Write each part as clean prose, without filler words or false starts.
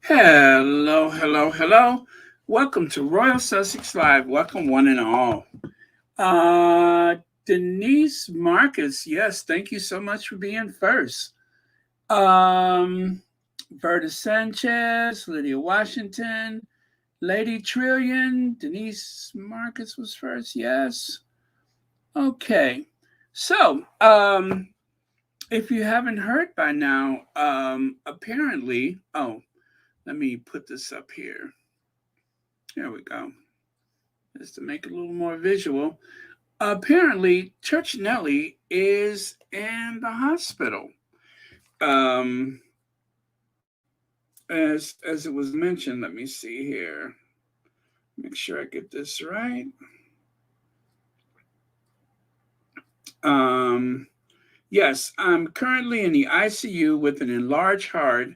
Hello, hello, hello. Welcome to Royal Sussex Live. Welcome, one and all. Uh, Denise Marcus, yes, thank you so much for being first. Um, Berta Sanchez, Lydia Washington, Lady Trillion, Denise Marcus was first, yes. Okay. So, if you haven't heard by now, apparently, let me put this up here. There we go. Just to make it a little more visual. Apparently, Church Nellie is in the hospital. Um, as it was mentioned, let me see here. Make sure I get this right. Um, yes, I'm currently in the ICU with an enlarged heart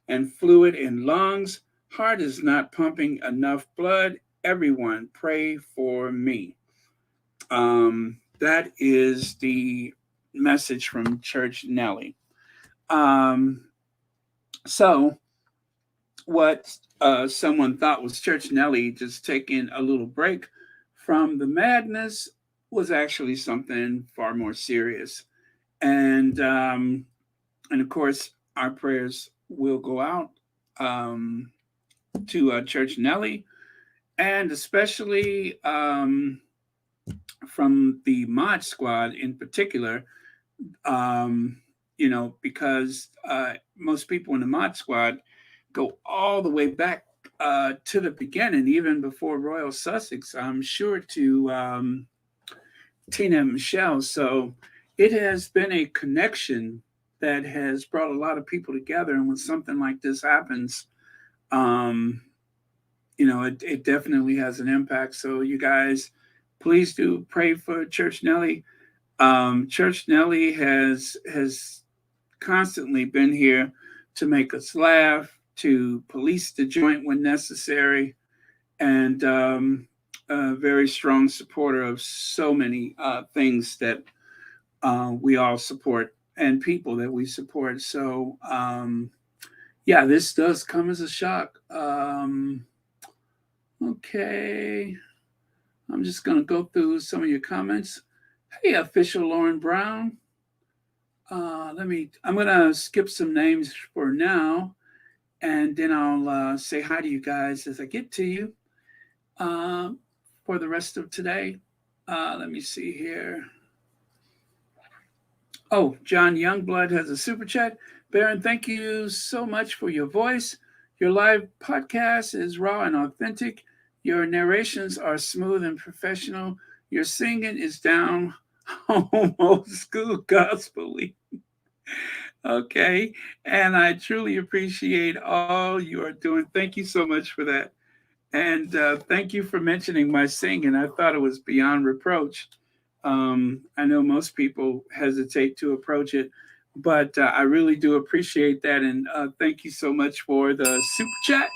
and fluid in lungs. Heart is not pumping enough blood. Everyone, pray for me. That is the message from Church Nellie. Um, so, what someone thought was Church Nellie just taking a little break from the madness was actually something far more serious. And and of course, our prayers will go out um, to Church Nellie, and especially from the Mod Squad in particular. um, because most people in the Mod Squad go all the way back to the beginning, even before Royal Sussex, I'm sure, to Tina and Michelle. So it has been a connection that has brought a lot of people together. And when something like this happens, um, it definitely has an impact. So you guys, please do pray for Church Nellie. Church Nellie has constantly been here to make us laugh, to police the joint when necessary, and a very strong supporter of so many things that we all support and people that we support. So, yeah, this does come as a shock. Okay, I'm just going to go through some of your comments. Hey, official Lauren Brown. I'm going to skip some names for now, and then I'll say hi to you guys as I get to you uh, for the rest of today. Let me see here. Oh, John Youngblood has a super chat. Baron, thank you so much for your voice. Your live podcast is raw and authentic. Your narrations are smooth and professional. Your singing is down home old school gospel. Okay. And I truly appreciate all you are doing. Thank you so much for that. And thank you for mentioning my singing. I thought it was beyond reproach. I know most people hesitate to approach it, but I really do appreciate that. And thank you so much for the super chat.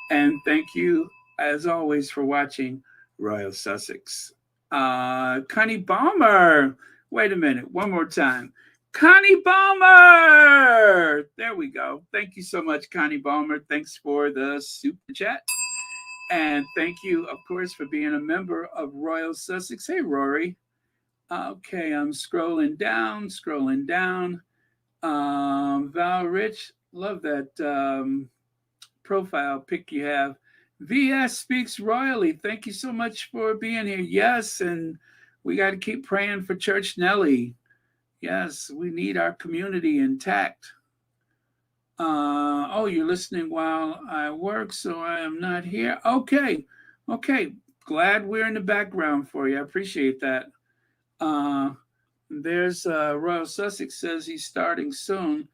And thank you, as always, for watching Royal Sussex. Connie Balmer. Wait a minute. One more time. Connie Balmer. There we go. Thank you so much, Connie Balmer. Thanks for the super chat. And thank you, of course, for being a member of Royal Sussex. Hey, Rory. Okay, I'm scrolling down, scrolling down. Val Rich, love that profile pic you have. VS speaks royally. Thank you so much for being here. Yes, and we got to keep praying for Church Nellie. Yes, we need our community intact. Oh, you're listening while I work, so I am not here. Okay, okay. Glad we're in the background for you. I appreciate that. Uh, there's Royal Sussex says he's starting soon.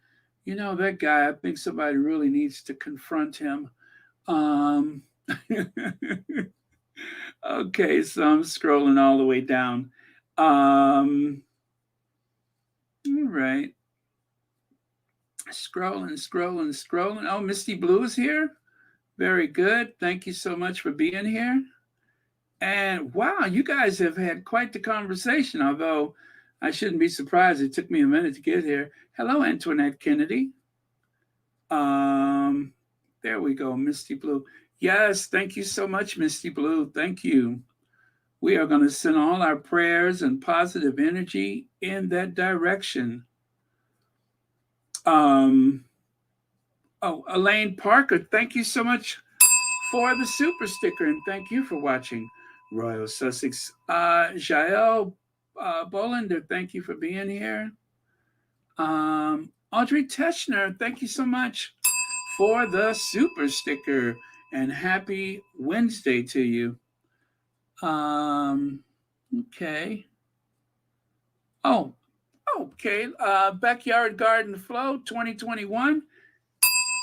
You know that guy. I think somebody really needs to confront him. Um, okay, so I'm scrolling all the way down. All right, scrolling, scrolling, scrolling. Oh, Misty Blue is here. Very good. Thank you so much for being here. And wow, you guys have had quite the conversation, although I shouldn't be surprised. It took me a minute to get here. Hello, Antoinette Kennedy. Um, there we go, Misty Blue. Yes, thank you so much, Misty Blue. Thank you. We are going to send all our prayers and positive energy in that direction. Um, oh, Elaine Parker, thank you so much for the super sticker and thank you for watching Royal Sussex. Jael Bolander, thank you for being here. Audrey Teschner, thank you so much for the super sticker and happy Wednesday to you. Okay. Oh, okay. Backyard Garden Flow 2021.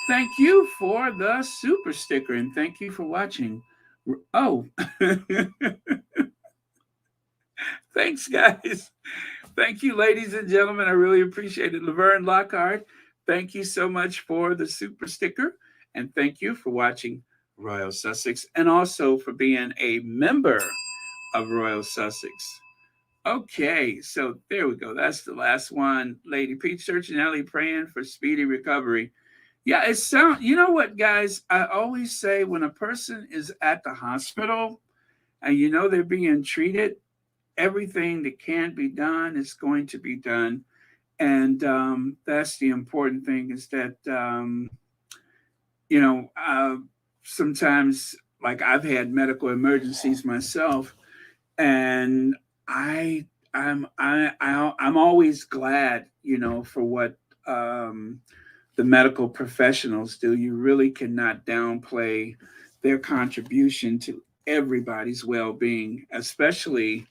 Thank you for the super sticker and thank you for watching. Oh, thanks, guys. Thank you, ladies and gentlemen. I really appreciate it. Laverne Lockhart, thank you so much for the super sticker. And thank you for watching Royal Sussex and also for being a member of Royal Sussex. Okay, so there we go. That's the last one. Lady Peach Church and Ellie praying for speedy recovery. Yeah, it sounds, you know what, guys? I always say when a person is at the hospital and you know they're being treated, everything that can be done is going to be done. And that's the important thing is that, you know, sometimes, like I've had medical emergencies myself, and I I'm always glad, you know, for what um, the medical professionals do. You really cannot downplay their contribution to everybody's well-being, especially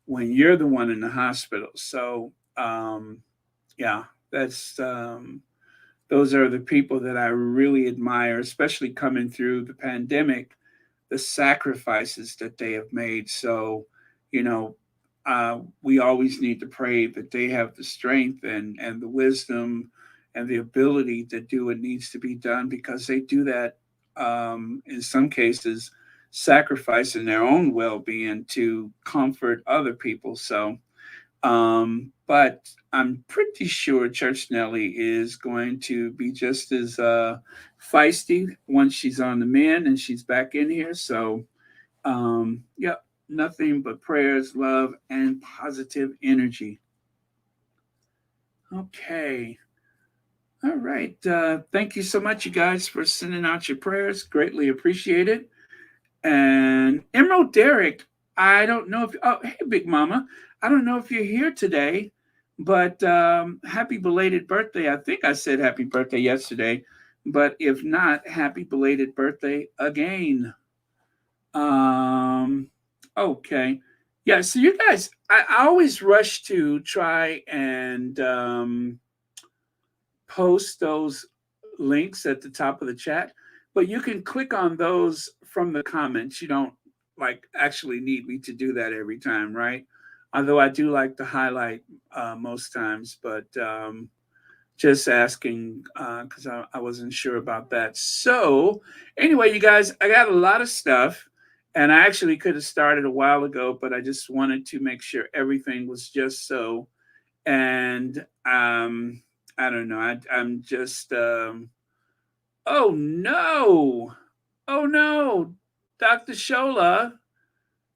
when you're the one in the hospital. So yeah, that's those are the people that I really admire, especially coming through the pandemic, the sacrifices that they have made. So, you know, we always need to pray that they have the strength and the wisdom and the ability to do what needs to be done because they do that in some cases, sacrificing their own well being to comfort other people. So, but I'm pretty sure Church Nellie is going to be just as feisty once she's on the mend and she's back in here. So, yeah, nothing but prayers, love, and positive energy. Okay. All right. Thank you so much, you guys, for sending out your prayers. Greatly appreciate it. And Emerald Derek, I don't know if, oh, hey, Big Mama. I don't know if you're here today, but happy belated birthday. I think I said happy birthday yesterday, but if not, happy belated birthday again. Um, okay. Yeah, so you guys, I always rush to try and post those links at the top of the chat, but you can click on those from the comments. You don't like actually need me to do that every time, right? Although I do like to highlight most times, but just asking because I wasn't sure about that. So, anyway, you guys, I got a lot of stuff, and I actually could have started a while ago, but I just wanted to make sure everything was just so. And I don't know. I'm just. Oh no! Oh no! Dr. Shola.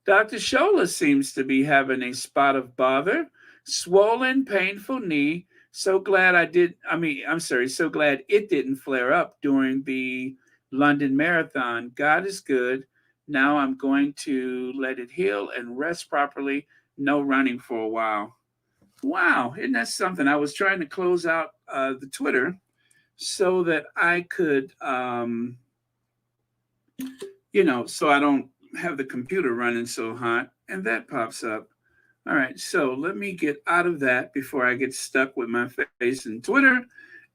Dr. Shola seems to be having a spot of bother, swollen, painful knee. So glad I did. I mean, I'm sorry. So glad it didn't flare up during the London Marathon. God is good. Now I'm going to let it heal and rest properly. No running for a while. Wow, isn't that something? I was trying to close out the Twitter so that I could, so I don't have the computer running so hot, and that pops up. All right, so let me get out of that before I get stuck with my face in Twitter,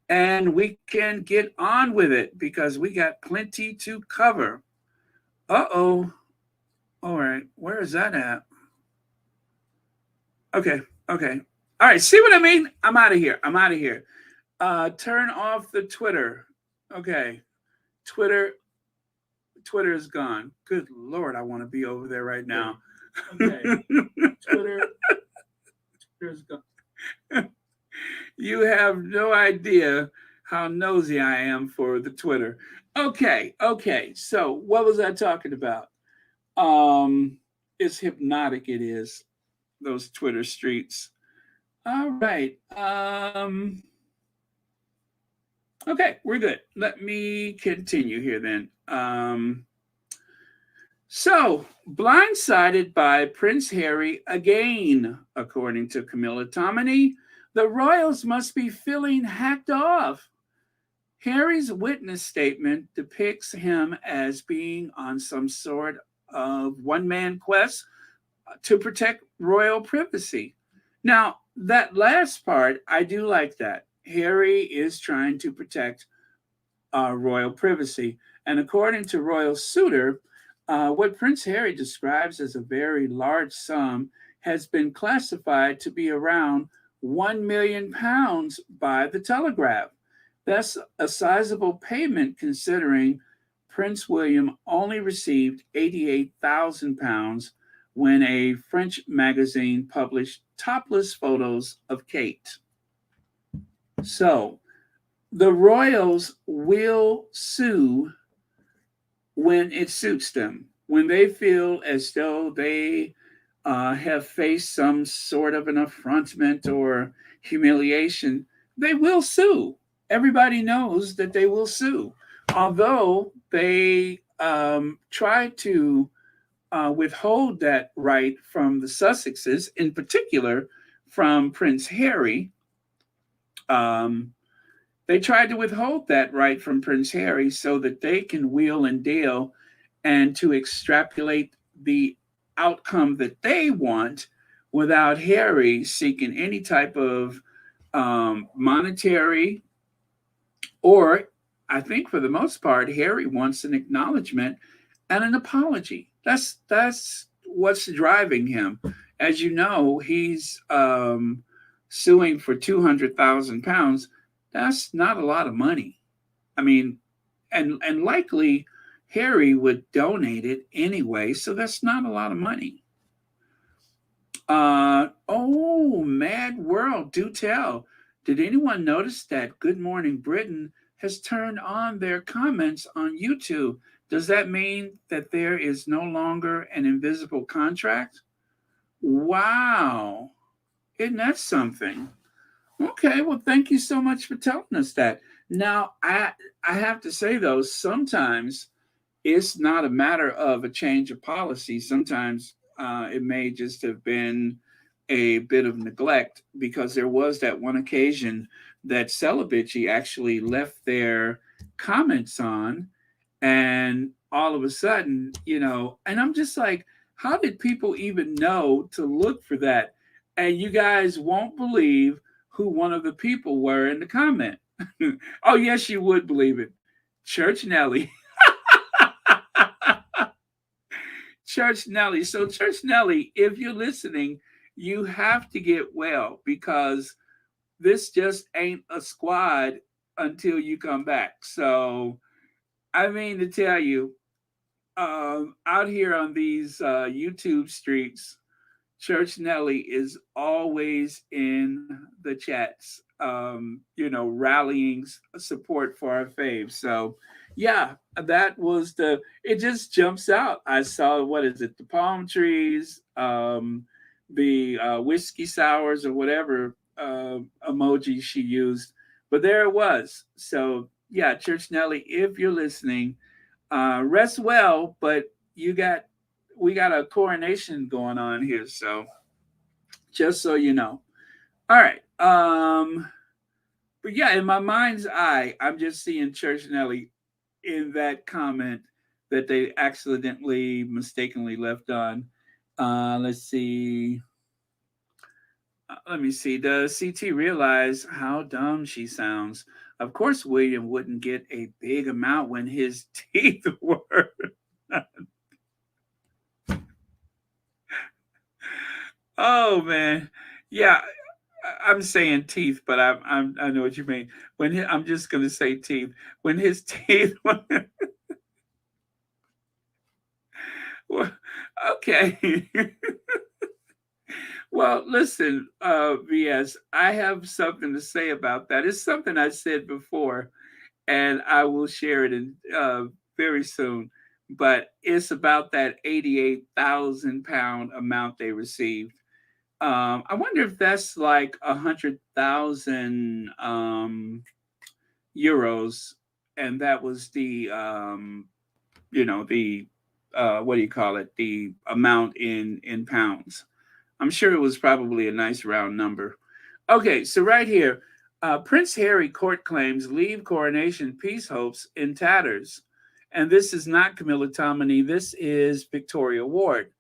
and we can get on with it because we got plenty to cover. Uh-oh. All right, where is that at? Okay, okay. All right, see what I mean? I'm out of here. I'm out of here. Turn off the Twitter. Okay. Twitter Twitter is gone. Good Lord, I want to be over there right now. Okay. Twitter, Twitter's gone. You have no idea how nosy I am for the Twitter. Okay. So what was I talking about? Um, it's hypnotic. It is those Twitter streets. All right. Okay, we're good. Let me continue here then. So, blindsided by Prince Harry again, according to Camilla Tominey, the royals must be feeling hacked off. Harry's witness statement depicts him as being on some sort of one man quest to protect royal privacy. Now, that last part, I do like that. Harry is trying to protect royal privacy. And according to Royal Suitor, what Prince Harry describes as a very large sum has been classified to be around £1 million by the Telegraph. That's a sizable payment considering Prince William only received £88,000 when a French magazine published topless photos of Kate. So, the royals will sue when it suits them, when they feel as though they have faced some sort of an affrontment or humiliation, they will sue. Everybody knows that they will sue. Although they try to withhold that right from the Sussexes, in particular from Prince Harry. Um, they tried to withhold that right from Prince Harry so that they can wheel and deal and to extrapolate the outcome that they want without Harry seeking any type of monetary, or I think for the most part, Harry wants an acknowledgement and an apology. That's what's driving him. As you know, he's suing for £200,000. That's not a lot of money. I mean, and likely Harry would donate it anyway, so that's not a lot of money. Oh, mad world, do tell. Did anyone notice that Good Morning Britain has turned on their comments on YouTube? Does that mean that there is no longer an invisible contract? Wow. Isn't that something? Okay, well, thank you so much for telling us that. Now, I have to say though, sometimes it's not a matter of a change of policy. Sometimes it may just have been a bit of neglect because there was that one occasion that Celibici actually left their comments on, and all of a sudden, and I'm just like, how did people even know to look for that? And you guys won't believe who one of the people were in the comment. Oh, yes, you would believe it. Church Nelly. Church Nelly. So, Church Nelly, if you're listening, you have to get well because this just ain't a squad until you come back. So, I mean to tell you, out here on these YouTube streets, Church Nelly is always in the chats, rallying support for our faves. So, yeah, that was it just jumps out. I saw, what is it, the palm trees, the whiskey sours or whatever emoji she used. But there it was. So, yeah, Church Nelly, if you're listening, rest well, but we got a coronation going on here, so just so you know. All right. But yeah, in my mind's eye, I'm just seeing Church Nelly in that comment that they accidentally, mistakenly left on. Let's see. Let me see. Does CT realize how dumb she sounds? Of course, William wouldn't get a big amount when his teeth were. Oh man, yeah. I'm saying teeth, but I know what you mean. I'm just gonna say teeth. When his teeth, Well, okay. Well, listen, VS, I have something to say about that. It's something I said before, and I will share it in very soon. But it's about that 88,000 pound amount they received. I wonder if that's like 100,000 euros, and that was the the what do you call it? The amount in pounds. I'm sure it was probably a nice round number. Okay, so right here, Prince Harry court claims leave coronation peace hopes in tatters. And this is not Camilla Tominey, this is Victoria Ward.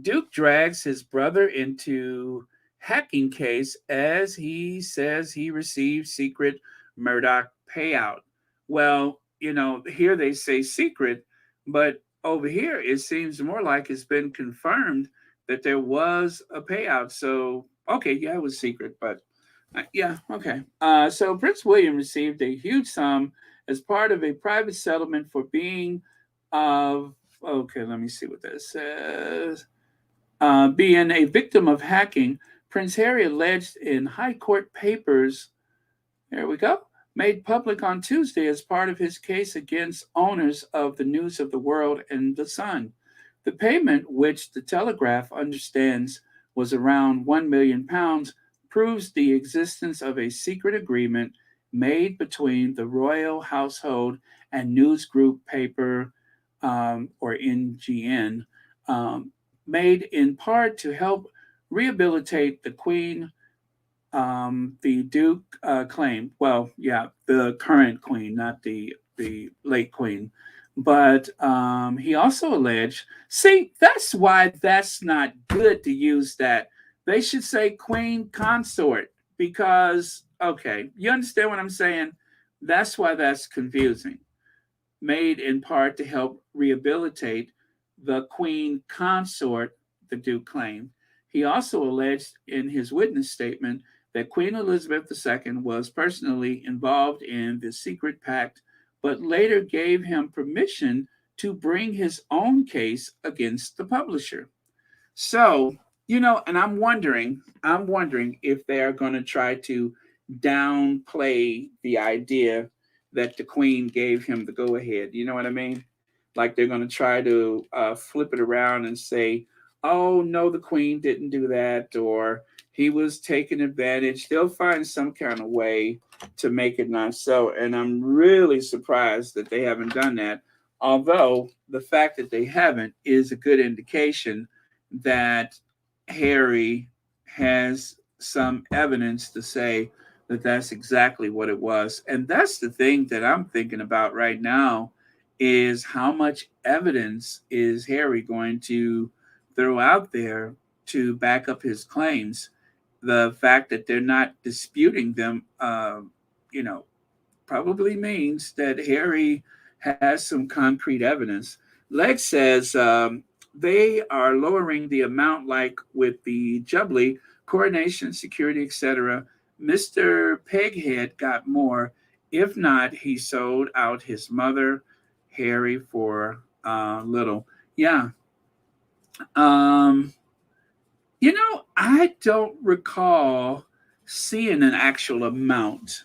Duke drags his brother into hacking case as he says he received secret Murdoch payout. Well, here they say secret, but over here it seems more like it's been confirmed that there was a payout. So, okay, yeah, it was secret, but yeah, okay. So Prince William received a huge sum as part of a private settlement for being of okay, let me see what that says. Being a victim of hacking, Prince Harry alleged in High Court papers, there we go, made public on Tuesday as part of his case against owners of the News of the World and The Sun. The payment, which the Telegraph understands was around £1 million, proves the existence of a secret agreement made between the royal household and news group paper, or NGN, um, made in part to help rehabilitate the Queen. The Duke claimed, well, yeah, the current Queen, not the late Queen, but he also alleged. See, that's why that's not good to use that. They should say Queen Consort because okay, you understand what I'm saying? That's why that's confusing, made in part to help rehabilitate the Queen consort, the Duke claimed. He also alleged in his witness statement that Queen Elizabeth II was personally involved in the secret pact, but later gave him permission to bring his own case against the publisher. So, and I'm wondering if they are going to try to downplay the idea that the Queen gave him the go ahead. You know what I mean? Like they're going to try to flip it around and say, oh, no, the Queen didn't do that, or he was taking advantage. They'll find some kind of way to make it not so. And I'm really surprised that they haven't done that. Although the fact that they haven't is a good indication that Harry has some evidence to say that that's exactly what it was. And that's the thing that I'm thinking about right now is how much evidence is Harry going to throw out there to back up his claims? The fact that they're not disputing them, you know, probably means that Harry has some concrete evidence. Lex says they are lowering the amount, like with the Jubilee, coronation, security, etc. Mr. Peghead got more. If not, he sold out his mother, Harry, for little. Yeah. Um, I don't recall seeing an actual amount.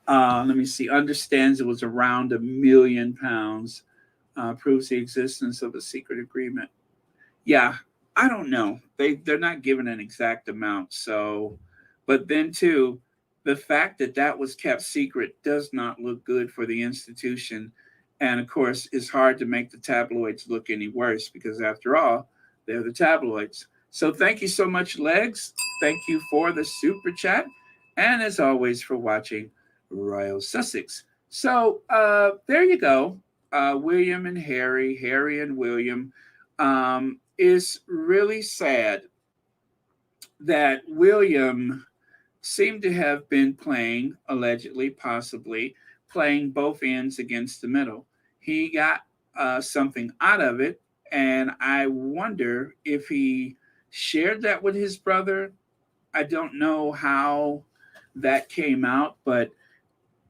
Let me see. Understands it was around £1 million. Proves the existence of a secret agreement. Yeah, I don't know. They're not given an exact amount. So, but then too, the fact that that was kept secret does not look good for the institution, and of course, it's hard to make the tabloids look any worse because after all, they're the tabloids. So thank you so much, Legs. Thank you for the super chat, and as always for watching Royal Sussex. So there you go. William and Harry, Harry and William. Is really sad that William seemed to have been playing, allegedly, possibly, playing both ends against the middle. He got something out of it, and I wonder if he shared that with his brother. I don't know how that came out, but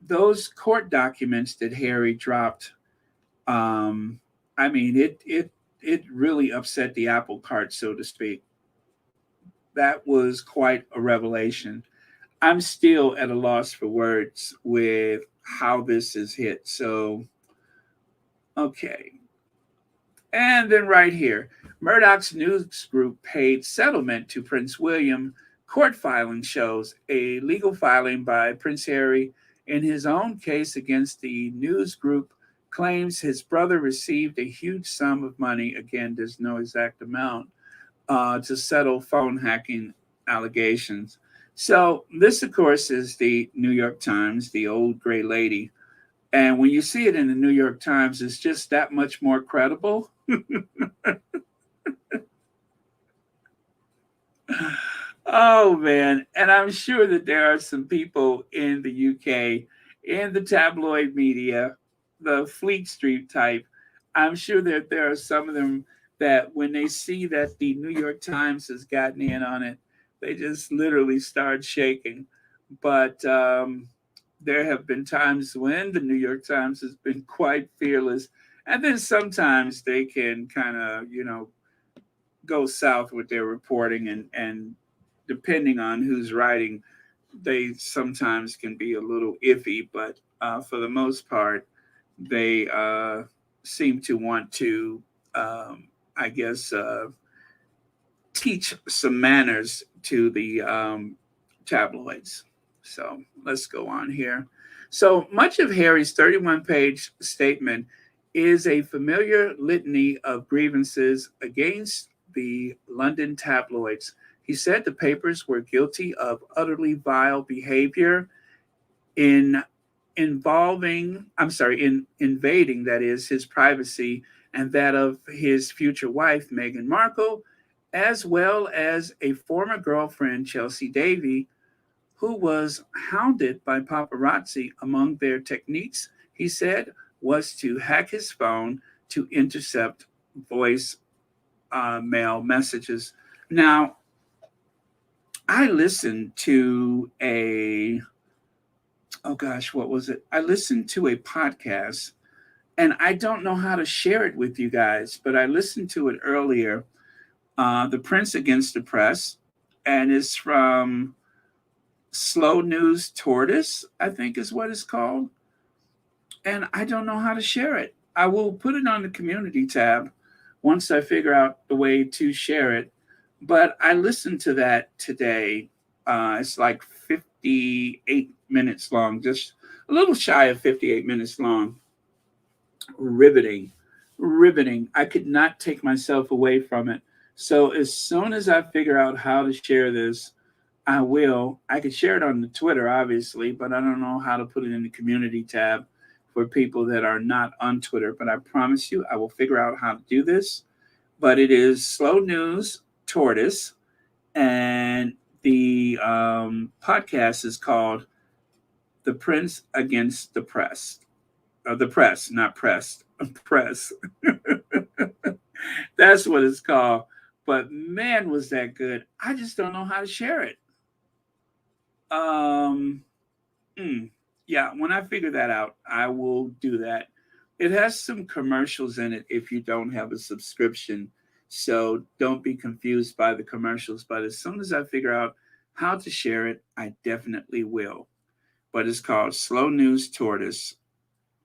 those court documents that Harry dropped, um, I mean, it it really upset the apple cart, so to speak. That was quite a revelation. I'm still at a loss for words with how this is hit. So, okay. And then right here, Murdoch's news group paid settlement to Prince William. Court filing shows a legal filing by Prince Harry in his own case against the news group claims his brother received a huge sum of money. Again, there's no exact amount to settle phone hacking allegations. So, this, of course, is the New York Times, the old gray lady. And when you see it in the New York Times, it's just that much more credible. Oh man, and I'm sure that there are some people in the UK, in the tabloid media, the Fleet Street type. I'm sure that there are some of them that when they see that the New York Times has gotten in on it, they just literally start shaking. But there have been times when the New York Times has been quite fearless, and then sometimes they can kind of, go south with their reporting, and depending on who's writing, they sometimes can be a little iffy, but for the most part, they seem to want to, I guess, teach some manners to the tabloids. So let's go on here. So much of Harry's 31-page statement is a familiar litany of grievances against the London tabloids. He said the papers were guilty of utterly vile behavior in in invading, that is, his privacy and that of his future wife, Meghan Markle, as well as a former girlfriend, Chelsea Davy, who was hounded by paparazzi. Among their techniques, he said, was to hack his phone to intercept voice mail messages. Now, I listened to oh gosh, what was it? I listened to a podcast, and I don't know how to share it with you guys, but I listened to it earlier. The Prince Against the Press, and it's from Slow News Tortoise, I think is what it's called. And I don't know how to share it. I will put it on the community tab once I figure out the way to share it. But I listened to that today. It's like 58 minutes long, just a little shy of 58 minutes long. Riveting, riveting. I could not take myself away from it. So as soon as I figure out how to share this, I will. I could share it on the Twitter, obviously, but I don't know how to put it in the community tab for people that are not on Twitter. But I promise you, I will figure out how to do this. But it is Slow News Tortoise, and the podcast is called "The Prince Against the Press." The press, not pressed, press. That's what it's called. But man, was that good! I just don't know how to share it. Um, yeah, when I figure that out, I will do that. It has some commercials in it if you don't have a subscription. So don't be confused by the commercials. But as soon as I figure out how to share it, I definitely will. But it's called Slow News Tortoise,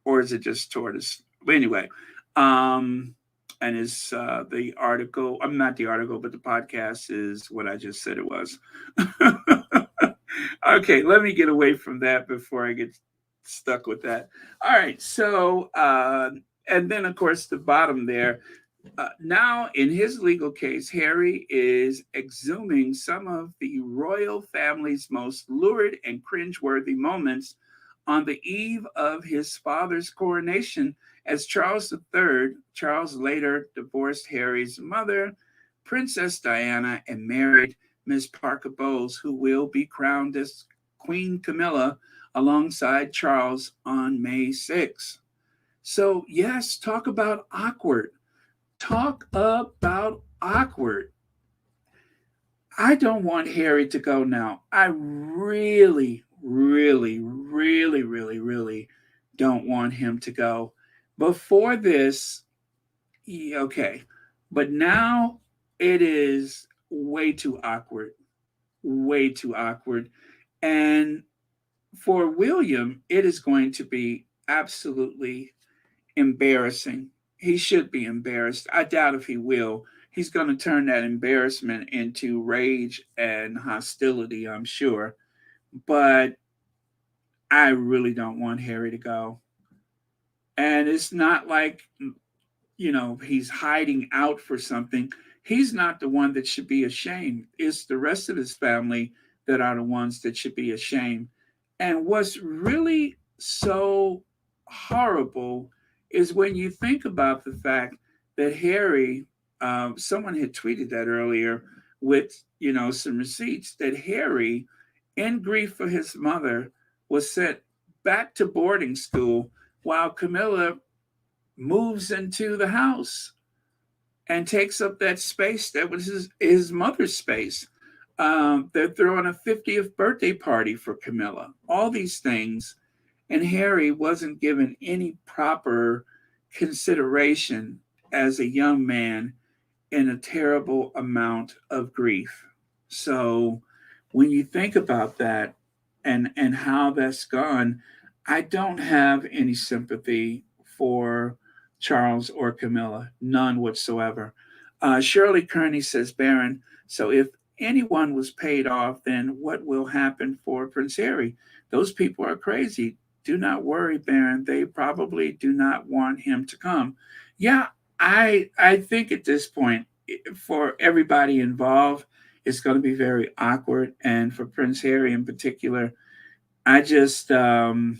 or is it just Tortoise? But anyway, um, and it's the article. I'm not the article, but the podcast is what I just said it was. Okay, let me get away from that before I get stuck with that. All right, so and then of course the bottom there. Now, in his legal case, Harry is exhuming some of the royal family's most lurid and cringeworthy moments on the eve of his father's coronation as Charles III. Charles later divorced Harry's mother, Princess Diana, and married Miss Parker Bowles, who will be crowned as Queen Camilla alongside Charles on May 6th. So, yes, talk about awkward. Talk about awkward. I don't want Harry to go now. I really, really, really, really, really don't want him to go. Before this, okay. But now it is way too awkward, way too awkward. And for William, it is going to be absolutely embarrassing. He should be embarrassed. I doubt if he will. He's going to turn that embarrassment into rage and hostility, I'm sure. But I really don't want Harry to go. And it's not like, he's hiding out for something. He's not the one that should be ashamed. It's the rest of his family that are the ones that should be ashamed. And what's really so horrible is when you think about the fact that Harry, someone had tweeted that earlier with, some receipts, that Harry, in grief for his mother, was sent back to boarding school while Camilla moves into the house and takes up that space that was his mother's space. They're throwing a 50th birthday party for Camilla. All these things, and Harry wasn't given any proper consideration as a young man in a terrible amount of grief. So when you think about that and how that's gone, I don't have any sympathy for Charles or Camilla, none whatsoever. Shirley Kearney says, Baron, so if anyone was paid off, then what will happen for Prince Harry? Those people are crazy. Do not worry, Baron. They probably do not want him to come. Yeah, I think at this point, for everybody involved, it's going to be very awkward, and for Prince Harry in particular, I don't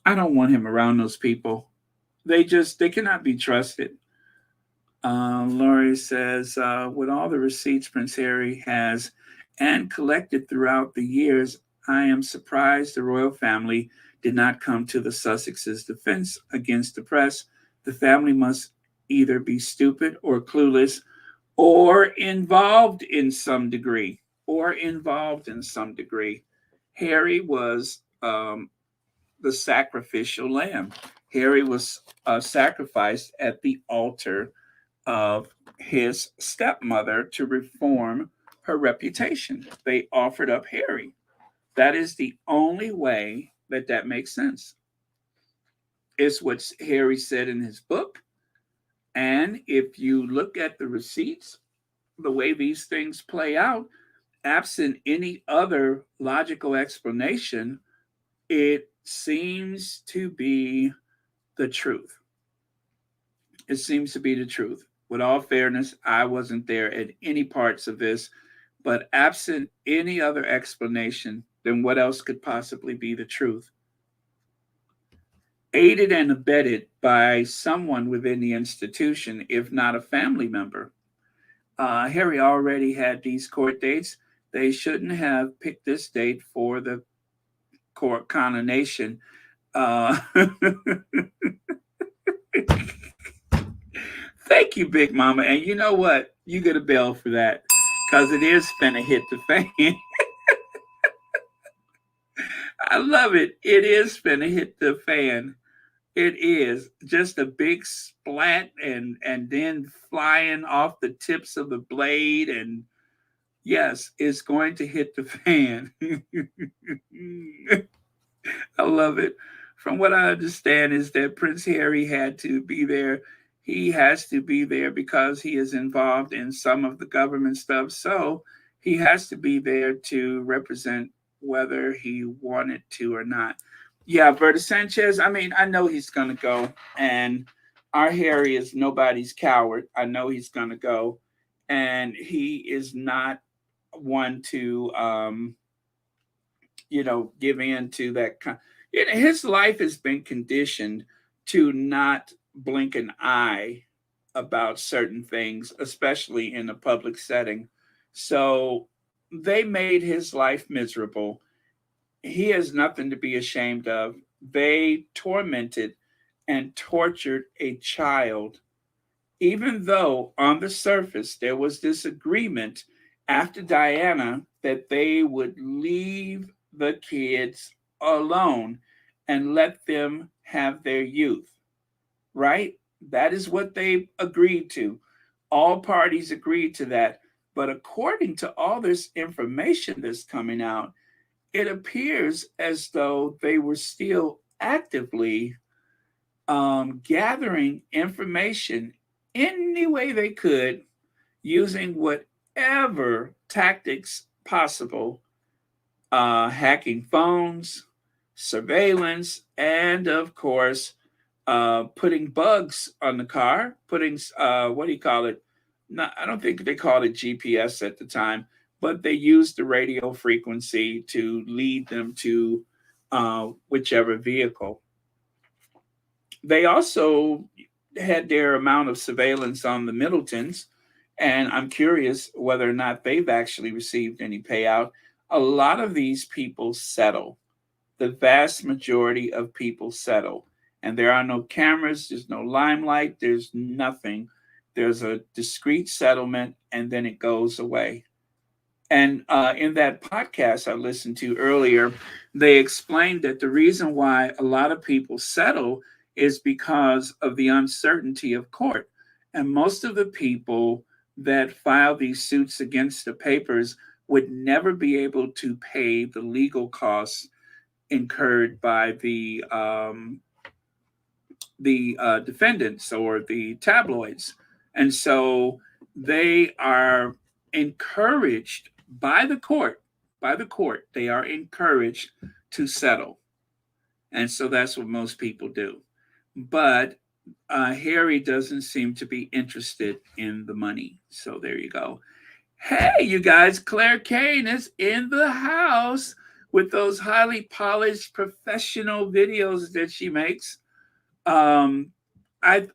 want him around those people. They cannot be trusted. Laurie says, with all the receipts Prince Harry has and collected throughout the years, I am surprised the royal family did not come to the Sussex's defense against the press. The family must either be stupid or clueless or involved in some degree. Or involved in some degree. Harry was the sacrificial lamb. Harry was sacrificed at the altar of his stepmother to reform her reputation. They offered up Harry. That is the only way that that makes sense. It's what Harry said in his book. And if you look at the receipts, the way these things play out, absent any other logical explanation, it seems to be the truth. It seems to be the truth. With all fairness, I wasn't there at any parts of this, but absent any other explanation, then what else could possibly be the truth? Aided and abetted by someone within the institution, if not a family member. Harry already had these court dates. They shouldn't have picked this date for the court coronation. Uh, Thank you, Big Mama. And you know what? You get a bell for that because it is finna hit the fan. I love it. It is finna hit the fan. It is just a big splat and then flying off the tips of the blade, and yes, it's going to hit the fan. I love it. From what I understand is that Prince Harry had to be there. He has to be there because he is involved in some of the government stuff. So he has to be there to represent whether he wanted to or not. Yeah, Berta Sanchez, I mean, I know he's going to go. And our Harry is nobody's coward. I know he's going to go. And he is not one to give in to that. His life has been conditioned to not blink an eye about certain things, especially in a public setting. So they made his life miserable. He has nothing to be ashamed of. They tormented and tortured a child, even though on the surface there was this agreement after Diana that they would leave the kids alone and let them have their youth, right? That is what they agreed to. All parties agreed to that. But according to all this information that's coming out, it appears as though they were still actively gathering information any way they could using whatever tactics possible, hacking phones, surveillance, and of course, putting bugs on the car, putting, what do you call it? Not, I don't think they called it GPS at the time, but they used the radio frequency to lead them to whichever vehicle. They also had their amount of surveillance on the Middletons, and I'm curious whether or not they've actually received any payout. A lot of these people settle. The vast majority of people settle, and there are no cameras, there's no limelight, there's nothing. There's a discreet settlement, and then it goes away. And in that podcast I listened to earlier, they explained that the reason why a lot of people settle is because of the uncertainty of court. And most of the people that file these suits against the papers would never be able to pay the legal costs incurred by the defendants or the tabloids, and so they are encouraged by the court. By the court, they are encouraged to settle, and so that's what most people do. But Harry doesn't seem to be interested in the money. So there you go. Hey, you guys, Claire Kane is in the house with those highly polished professional videos that she makes. Um, I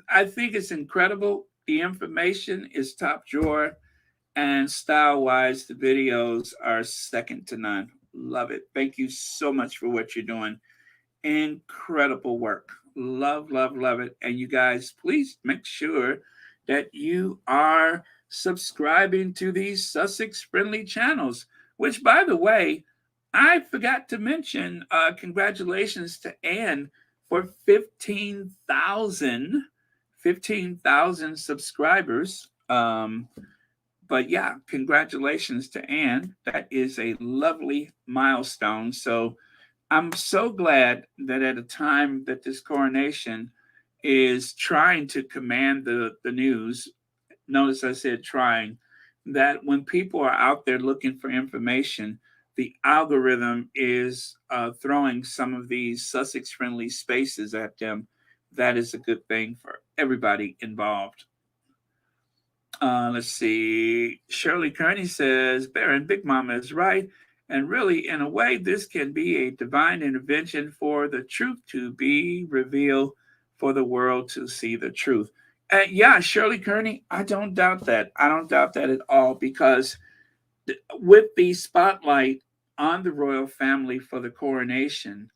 I think it's incredible. The information is top drawer, and style wise, the videos are second to none. Love it. Thank you so much for what you're doing. Incredible work. Love, love, love it. And you guys, please make sure that you are subscribing to these Sussex friendly channels, which, by the way, I forgot to mention congratulations to Anne for 15,000 subscribers. But yeah, congratulations to Anne. That is a lovely milestone. So I'm so glad that at a time that this coronation is trying to command the news, notice I said trying, that when people are out there looking for information, the algorithm is throwing some of these Sussex friendly spaces at them. That is a good thing for everybody involved. Let's see. Shirley Kearney says, Baron Big Mama is right. And really, in a way, this can be a divine intervention for the truth to be revealed, for the world to see the truth. Yeah, Shirley Kearney, I don't doubt that. I don't doubt that at all, because with the spotlight on the royal family for the coronation,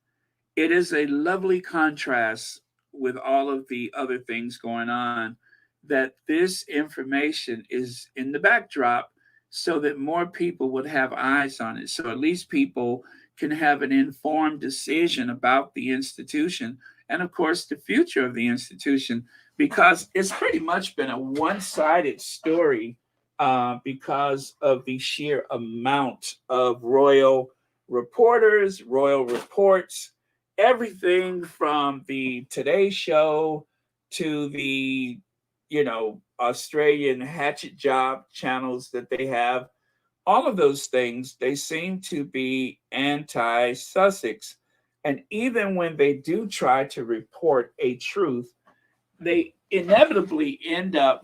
it is a lovely contrast with all of the other things going on, that this information is in the backdrop so that more people would have eyes on it. So at least people can have an informed decision about the institution and, of course, the future of the institution, because it's pretty much been a one sided story because of the sheer amount of royal reporters, royal reports, everything from the Today Show to the, Australian hatchet job channels that they have. All of those things, they seem to be anti Sussex. And even when they do try to report a truth, they inevitably end up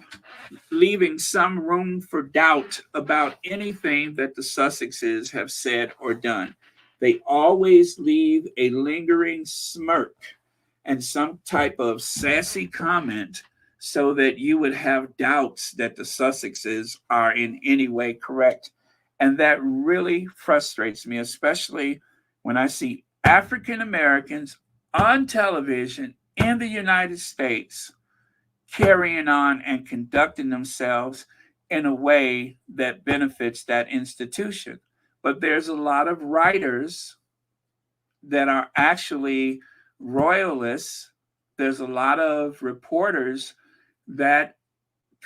leaving some room for doubt about anything that the Sussexes have said or done. They always leave a lingering smirk and some type of sassy comment so that you would have doubts that the Sussexes are in any way correct. And that really frustrates me, especially when I see African Americans on television in the United States carrying on and conducting themselves in a way that benefits that institution. But there's a lot of writers that are actually royalists. There's a lot of reporters that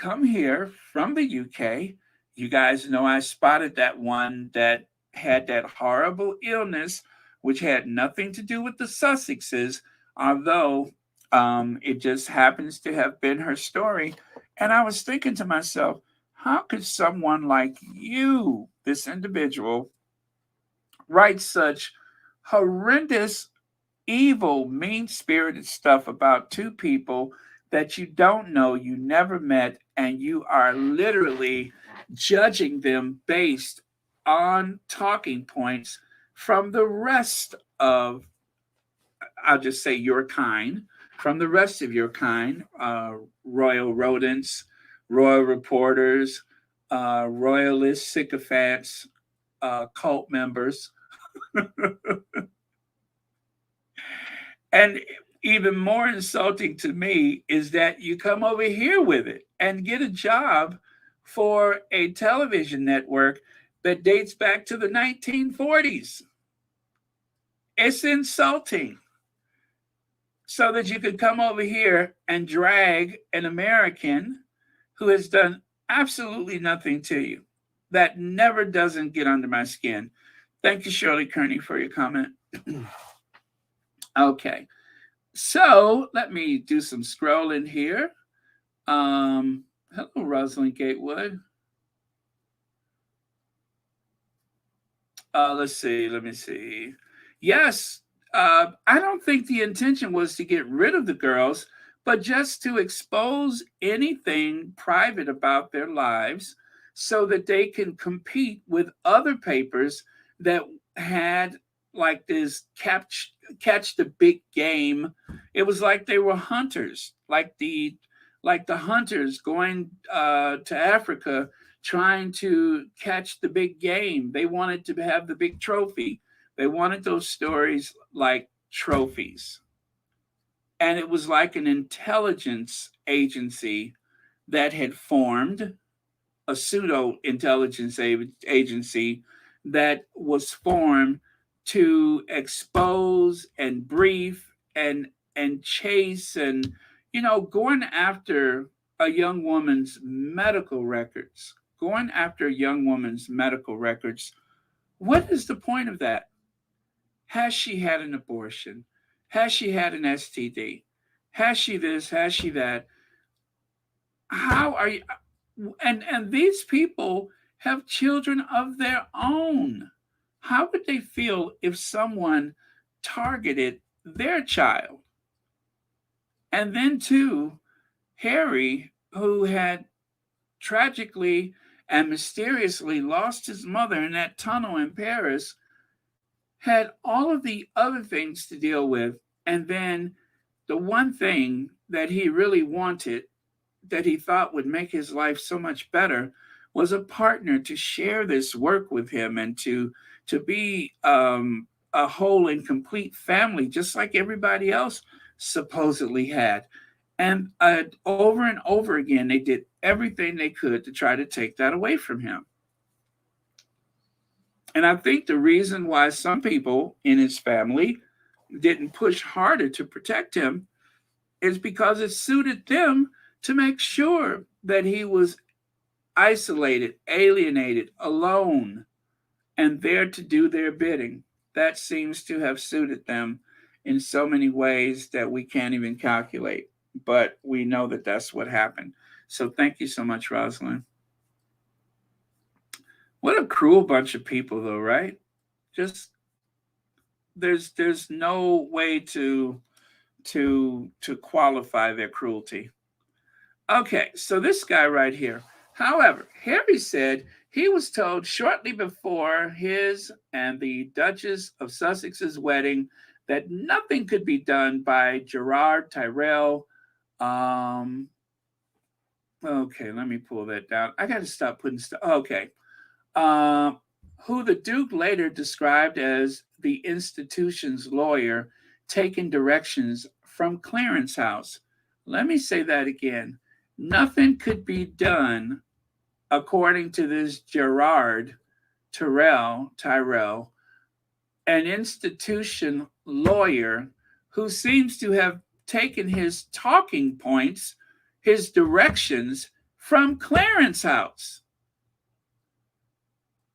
come here from the UK. You guys know I spotted that one that had that horrible illness, which had nothing to do with the Sussexes, although it just happens to have been her story. And I was thinking to myself, how could someone like you, this individual, write such horrendous, evil, mean spirited stuff about two people that you don't know, you never met, and you are literally judging them based on talking points from the rest of, I'll just say, your kind, from the rest of your kind, royal rodents, royal reporters, royalist sycophants, cult members. And even more insulting to me is that you come over here with it and get a job for a television network that dates back to the 1940s. It's insulting. So that you could come over here and drag an American who has done absolutely nothing to you. That never doesn't get under my skin. Thank you, Shirley Kearney, for your comment. Okay. So let me do some scrolling here. Hello, Rosalind Gatewood. Let's see. Let me see. Yes, I don't think the intention was to get rid of the girls, but just to expose anything private about their lives so that they can compete with other papers that had like this catch the big game. It was like they were hunters, like the hunters going to Africa trying to catch the big game. They wanted to have the big trophy. They wanted those stories like trophies. And it was like an intelligence agency that had formed, a pseudo intelligence agency that was formed to expose and brief and chase and going after a young woman's medical records. Going after a young woman's medical records. What is the point of that? Has she had an abortion? Has she had an STD? Has she this? Has she that? How are you? And these people have children of their own. How would they feel if someone targeted their child? And then, too, Harry, who had tragically and mysteriously lost his mother in that tunnel in Paris, had all of the other things to deal with. And then the one thing that he really wanted, that he thought would make his life so much better, was a partner to share this work with him and to be a whole and complete family, just like everybody else supposedly had. And over and over again, they did everything they could to try to take that away from him. And I think the reason why some people in his family didn't push harder to protect him is because it suited them to make sure that he was isolated, alienated, alone, and there to do their bidding. That seems to have suited them in so many ways that we can't even calculate. But we know that that's what happened. So thank you so much, Rosalind. What a cruel bunch of people, though, right? Just there's no way to qualify their cruelty. Okay, so this guy right here. However, Harry said he was told shortly before his and the Duchess of Sussex's wedding that nothing could be done by Gerard Tyrrell. Okay, let me pull that down. I got to stop putting stuff. Okay. Who the Duke later described as the institution's lawyer, taking directions from Clarence House. Let me say that again. Nothing could be done, according to this Gerard Tyrrell, an institution lawyer who seems to have taken his talking points, his directions from Clarence House.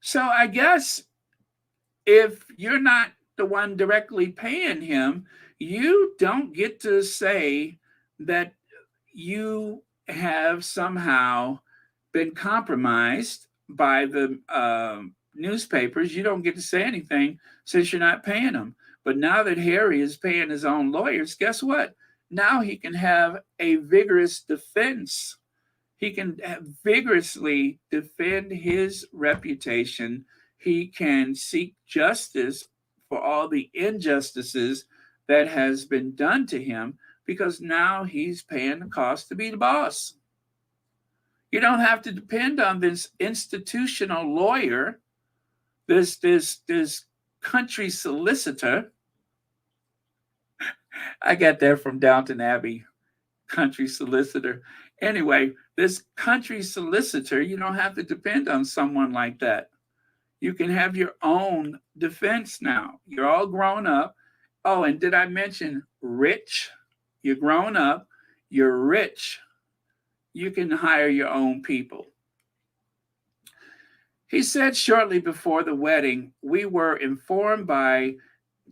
So I guess if you're not the one directly paying him, you don't get to say that you have somehow been compromised by the newspapers. You don't get to say anything since you're not paying them. But now that Harry is paying his own lawyers, guess what? Now he can have a vigorous defense. He can vigorously defend his reputation. He can seek justice for all the injustices that has been done to him because now he's paying the cost to be the boss. You don't have to depend on this institutional lawyer, this country solicitor. I got that from Downton Abbey, country solicitor. Anyway, this country solicitor, you don't have to depend on someone like that. You can have your own defense now. You're all grown up. Oh, and did I mention rich? You're grown up, you're rich. You can hire your own people. He said shortly before the wedding, we were informed by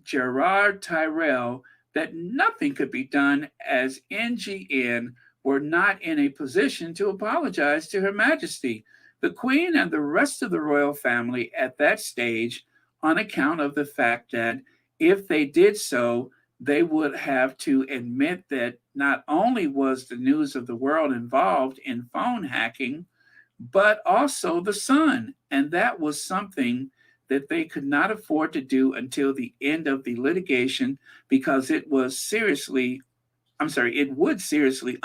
Gerard Tyrrell that nothing could be done as NGN were not in a position to apologize to Her Majesty, the Queen, and the rest of the royal family at that stage on account of the fact that if they did so, they would have to admit that not only was the news of the world involved in phone hacking, but also the sun. And that was something that they could not afford to do until the end of the litigation because it would seriously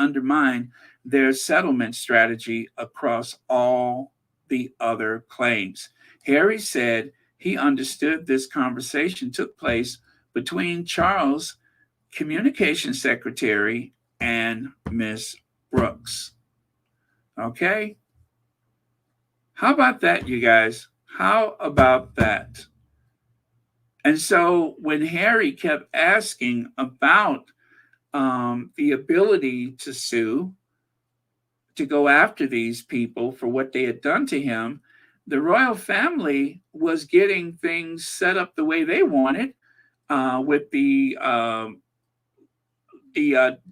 undermine their settlement strategy across all the other claims. Harry said he understood this conversation took place between Charles' communication secretary and Miss Brooks. Okay? How about that, you guys? How about that? And so when Harry kept asking about the ability to sue, to go after these people for what they had done to him, the royal family was getting things set up the way they wanted with the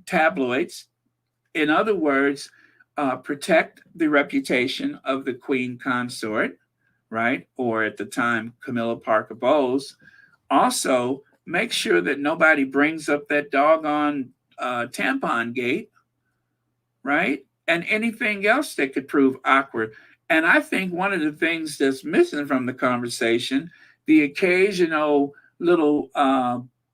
tabloids. In other words, protect the reputation of the Queen Consort, right? Or at the time, Camilla Parker Bowles. Also, make sure that nobody brings up that doggone tampon gate, right? And anything else that could prove awkward. And I think one of the things that's missing from the conversation, the occasional little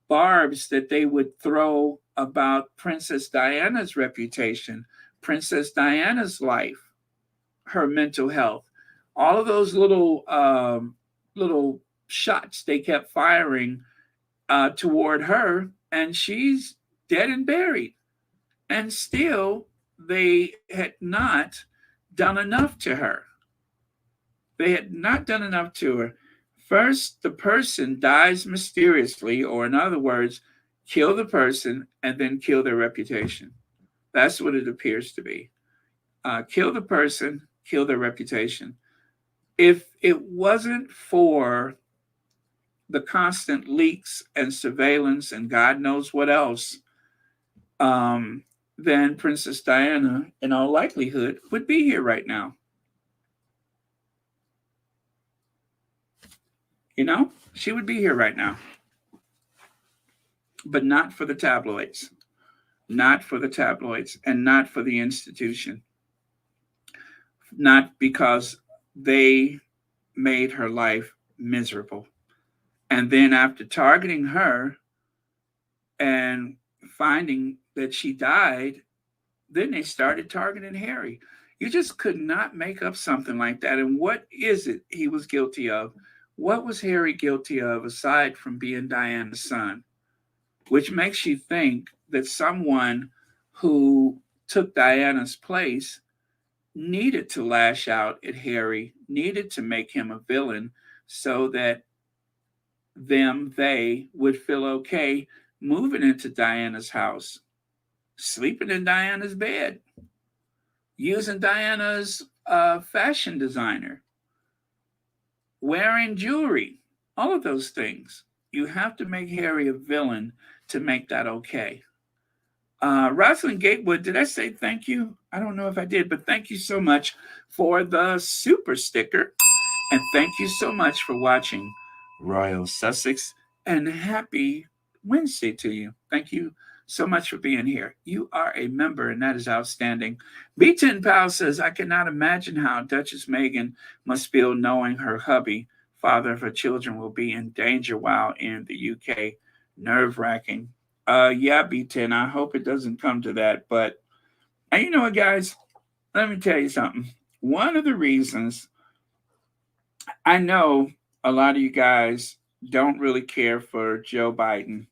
barbs that they would throw about Princess Diana's reputation, Princess Diana's life, her mental health, all of those little shots they kept firing toward her, and she's dead and buried. And still, they had not done enough to her. They had not done enough to her. First, the person dies mysteriously, or in other words, kill the person and then kill their reputation. That's what it appears to be. Kill the person, kill their reputation. If it wasn't for the constant leaks and surveillance and God knows what else, then Princess Diana, in all likelihood, would be here right now. You know, she would be here right now. But not for the tabloids. Not for the tabloids and not for the institution. Not because they made her life miserable. And then after targeting her and finding that she died, then they started targeting Harry. You just could not make up something like that. And what is it he was guilty of? What was Harry guilty of aside from being Diana's son? Which makes you think that someone who took Diana's place needed to lash out at Harry, needed to make him a villain so that they would feel okay moving into Diana's house, sleeping in Diana's bed. using Diana's fashion designer, wearing jewelry, all of those things. You have to make Harry a villain to make that okay. Rosalind Gatewood, did I say thank you? I don't know if I did, but thank you so much for the super sticker. And thank you so much for watching Royal Sussex. And happy Wednesday to you. Thank you so much for being here. You are a member, and that is outstanding. B10 Pal says, I cannot imagine how Duchess Meghan must feel knowing her hubby, father of her children, will be in danger while in the UK. Nerve wracking. Yeah, B10, I hope it doesn't come to that. But you know what, guys? Let me tell you something. One of the reasons I know a lot of you guys don't really care for Joe Biden,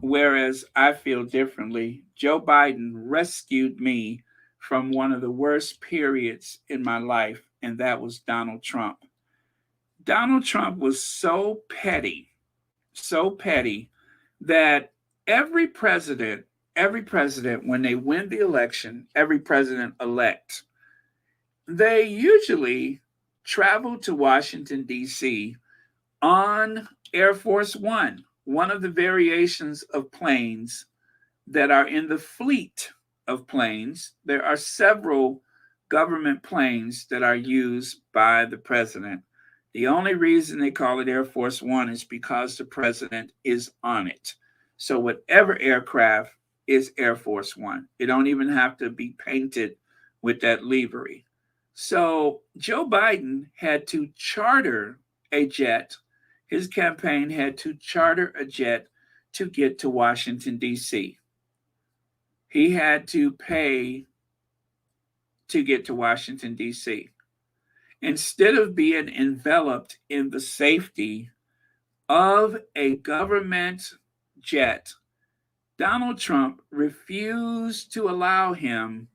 whereas I feel differently. Joe Biden rescued me from one of the worst periods in my life, and that was Donald Trump. Donald Trump was so petty that every president, when they win the election, every president elect, they usually travel to Washington, D.C. on Air Force one of the variations of planes that are in the fleet of planes. There are several government planes that are used by the president. The only reason they call it Air Force One is because the president is on it. So whatever aircraft is Air Force One. It don't even have to be painted with that livery. So Joe Biden had to charter a jet. His campaign had to charter a jet to get to Washington, D.C. He had to pay to get to Washington, D.C. Instead of being enveloped in the safety of a government jet, Donald Trump refused to allow him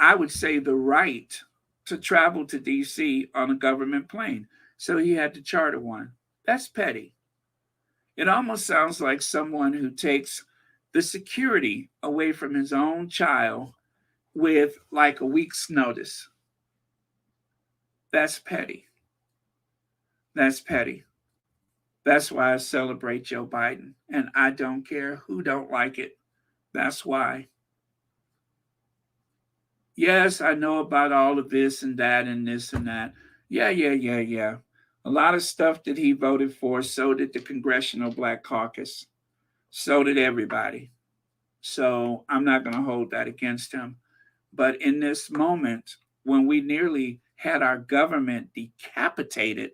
I would say, the right to travel to D.C. on a government plane. So he had to charter one. That's petty. It almost sounds like someone who takes the security away from his own child with like a week's notice. That's petty. That's petty. That's why I celebrate Joe Biden. And I don't care who don't like it. That's why. Yes, I know about all of this and that and this and that. Yeah. A lot of stuff that he voted for, so did the Congressional Black Caucus. So did everybody. So I'm not going to hold that against him. But in this moment, when we nearly had our government decapitated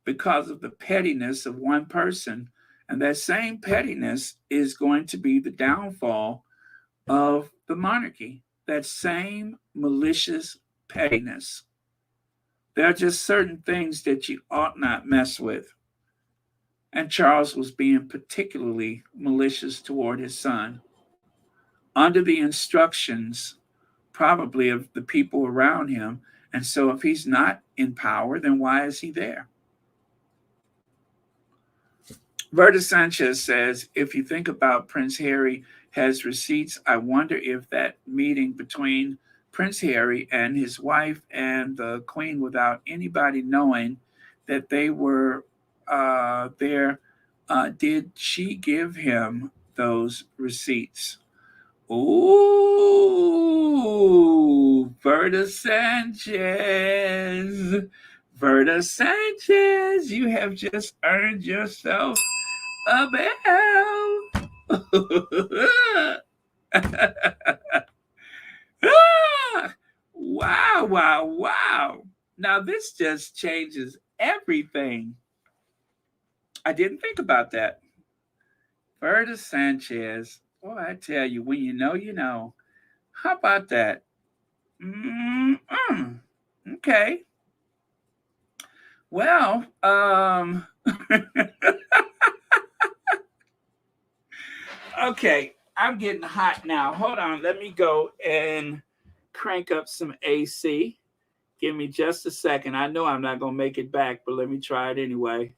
because of the pettiness of one person, and that same pettiness is going to be the downfall of the monarchy. That same malicious pettiness. There are just certain things that you ought not mess with. And Charles was being particularly malicious toward his son, under the instructions probably of the people around him. And so if he's not in power, then why is he there? Verda Sanchez says, if you think about Prince Harry has receipts, I wonder if that meeting between Prince Harry and his wife and the Queen, without anybody knowing that they were there, did she give him those receipts? Ooh, Verda Sanchez. Verda Sanchez, you have just earned yourself a bell. Wow. Now, this just changes everything. I didn't think about that. Verda Sanchez. Boy, I tell you, when you know, you know. How about that? Okay. Well, okay, I'm getting hot now. Hold on, let me go and crank up some AC. Give me just a second. I know I'm not going to make it back, but let me try it anyway.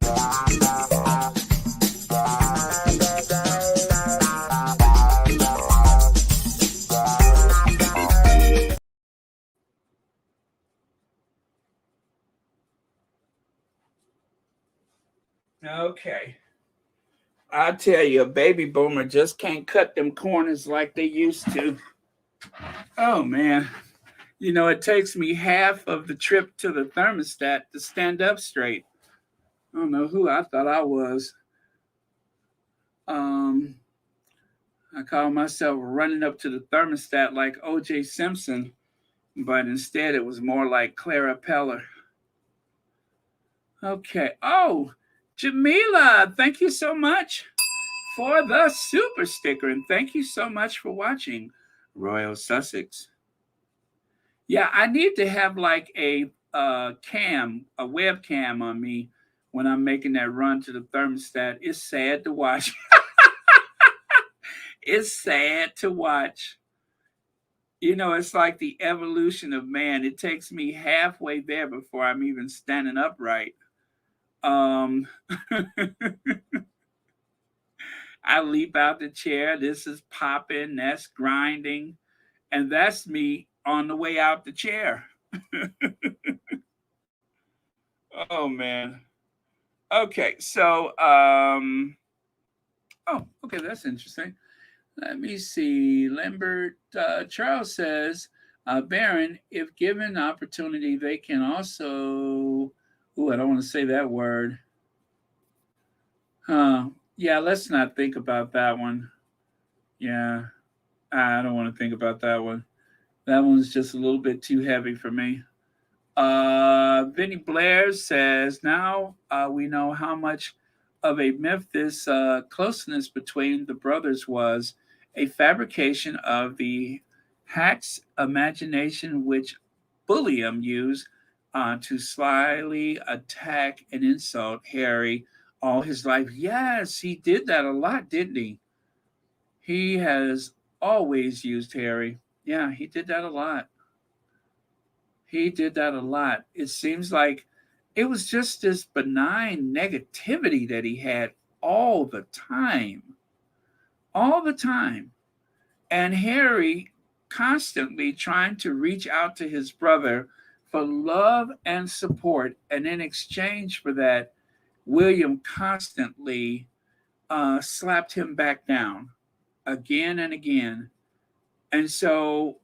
Okay. I tell you, a baby boomer just can't cut them corners like they used to. Oh man. You know, it takes me half of the trip to the thermostat to stand up straight. I don't know who I thought I was. Um, I call myself running up to the thermostat like O.J. Simpson, but instead it was more like Clara Peller. Okay. Oh, Jamila, thank you so much for the super sticker, and thank you so much for watching Royal Sussex. Yeah, I need to have like a webcam on me when I'm making that run to the thermostat. It's sad to watch. It's sad to watch. You know, it's like the evolution of man. It takes me halfway there before I'm even standing upright. Um, I leap out the chair. This is popping. That's grinding, and that's me on the way out the chair. Oh man. Okay, so oh, okay, that's interesting. Let me see. Lambert Charles says, Baron, if given opportunity, they can also. Ooh, I don't want to say that word. Huh. Yeah, let's not think about that one. Yeah, I don't want to think about that one. That one's just a little bit too heavy for me. Vinny Blair says, now we know how much of a myth this closeness between the brothers was, a fabrication of the hack's imagination, which Bulliam used to slyly attack and insult Harry all his life. Yes, he did that a lot, didn't he? He has always used Harry. Yeah, he did that a lot. He did that a lot. It seems like it was just this benign negativity that he had all the time, all the time. And Harry constantly trying to reach out to his brother for love and support. And in exchange for that, William constantly slapped him back down again and again. And so,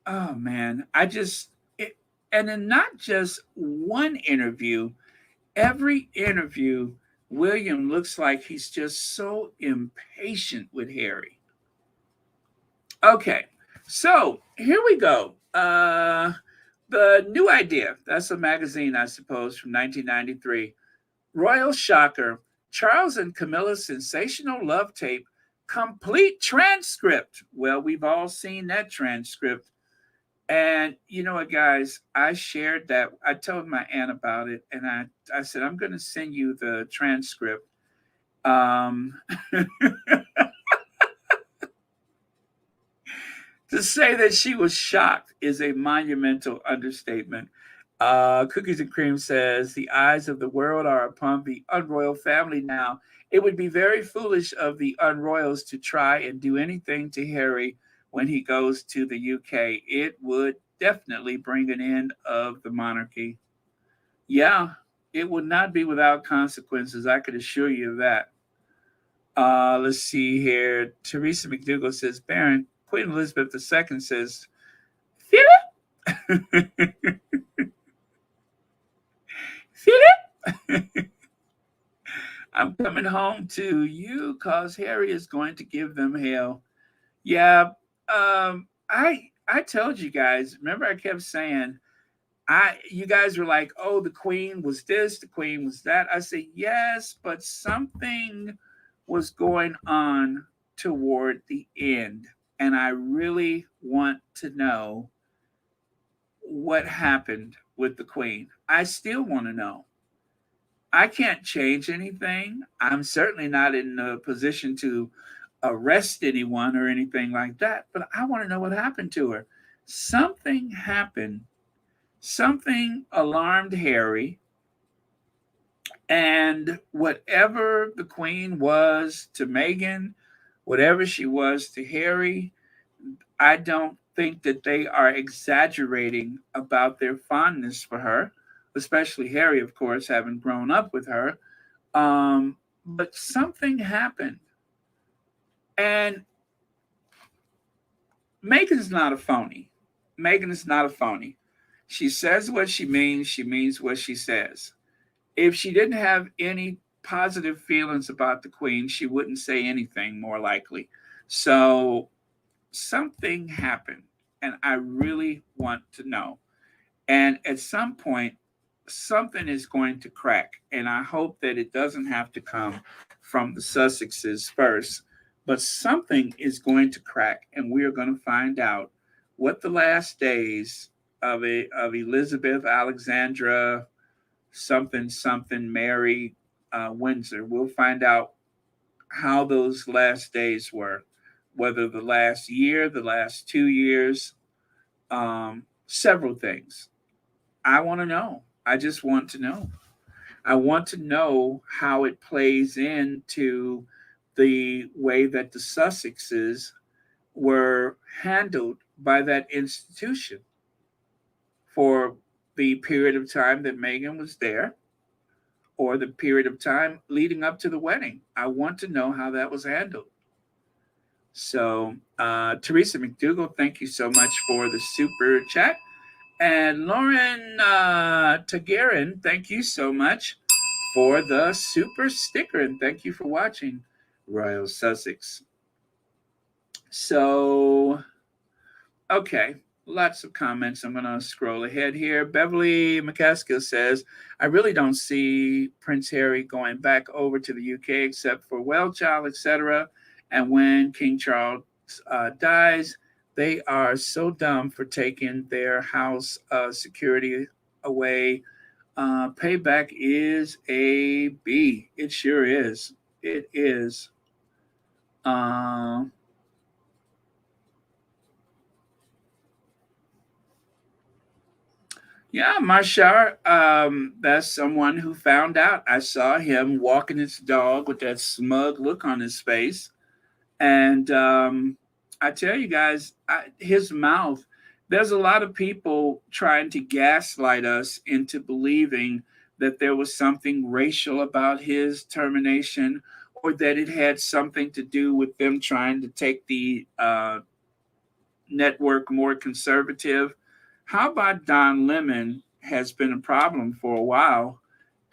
oh man, and in not just one interview, every interview, William looks like he's just so impatient with Harry. Okay, so here we go. The new idea. That's a magazine, I suppose, from 1993. Royal Shocker. Charles and Camilla's sensational love tape. Complete transcript. Well, we've all seen that transcript. And you know what, guys? I shared that. I told my aunt about it, and I said, I'm going to send you the transcript. Um, to say that she was shocked is a monumental understatement. Cookies and Cream says, the eyes of the world are upon the Unroyal family now. It would be very foolish of the Unroyals to try and do anything to Harry when he goes to the UK. It would definitely bring an end of the monarchy. Yeah, it would not be without consequences. I could assure you of that. Let's see here. Teresa McDougall says, Baron, Queen Elizabeth II says, Philip? Philip? I'm coming home to you because Harry is going to give them hell. Yeah, I told you guys, remember I kept saying, you guys were like, oh, the queen was this, the queen was that. I said, yes, but something was going on toward the end. And I really want to know what happened with the queen. I still want to know. I can't change anything. I'm certainly not in a position to arrest anyone or anything like that, but I want to know what happened to her. Something happened. Something alarmed Harry, and whatever the queen was to Meghan, whatever she was to Harry, I don't think that they are exaggerating about their fondness for her, especially Harry, of course, having grown up with her. but something happened. And Megan's not a phony. Megan is not a phony. She says what she means what she says. If she didn't have any positive feelings about the queen, she wouldn't say anything more likely. So something happened, and I really want to know. And at some point, something is going to crack. And I hope that it doesn't have to come from the Sussexes first, but something is going to crack. And we are going to find out what the last days of Elizabeth Alexandra something something Mary Windsor. We'll find out how those last days were, whether the last year, the last 2 years, several things. I want to know. I just want to know. I want to know how it plays into the way that the Sussexes were handled by that institution for the period of time that Megan was there or the period of time leading up to the wedding. I want to know how that was handled. So, Teresa McDougall, thank you so much for the super chat. And Lauren Tagarin, thank you so much for the super sticker. And thank you for watching Royal Sussex. So, okay, lots of comments. I'm going to scroll ahead here. Beverly McCaskill says, I really don't see Prince Harry going back over to the UK except for well child, etc. And when King Charles dies, they are so dumb for taking their house security away. Payback is a B. It sure is. It is. Uh, Yeah, Mashar, that's someone who found out. I saw him walking his dog with that smug look on his face. And I tell you guys, his mouth, there's a lot of people trying to gaslight us into believing that there was something racial about his termination or that it had something to do with them trying to take the network more conservative. How about Don Lemon has been a problem for a while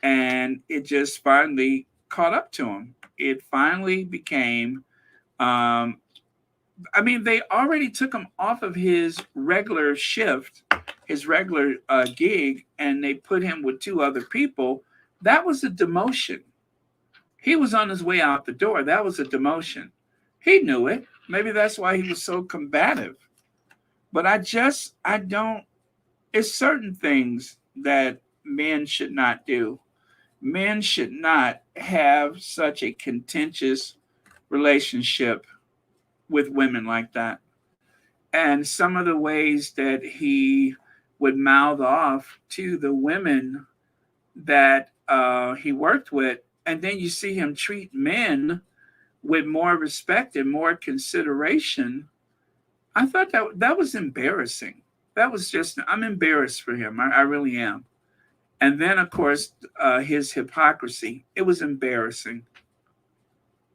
and it just finally caught up to him? It finally became, I mean, they already took him off of his regular shift, his regular gig, and they put him with two other people. That was a demotion. He was on his way out the door. That was a demotion. He knew it. Maybe that's why he was so combative. But I don't, it's certain things that men should not do. Men should not have such a contentious relationship with women like that. And some of the ways that he would mouth off to the women that he worked with, and then you see him treat men with more respect and more consideration. I thought that was embarrassing. That was just, I'm embarrassed for him. I really am. And then, of course, his hypocrisy. It was embarrassing.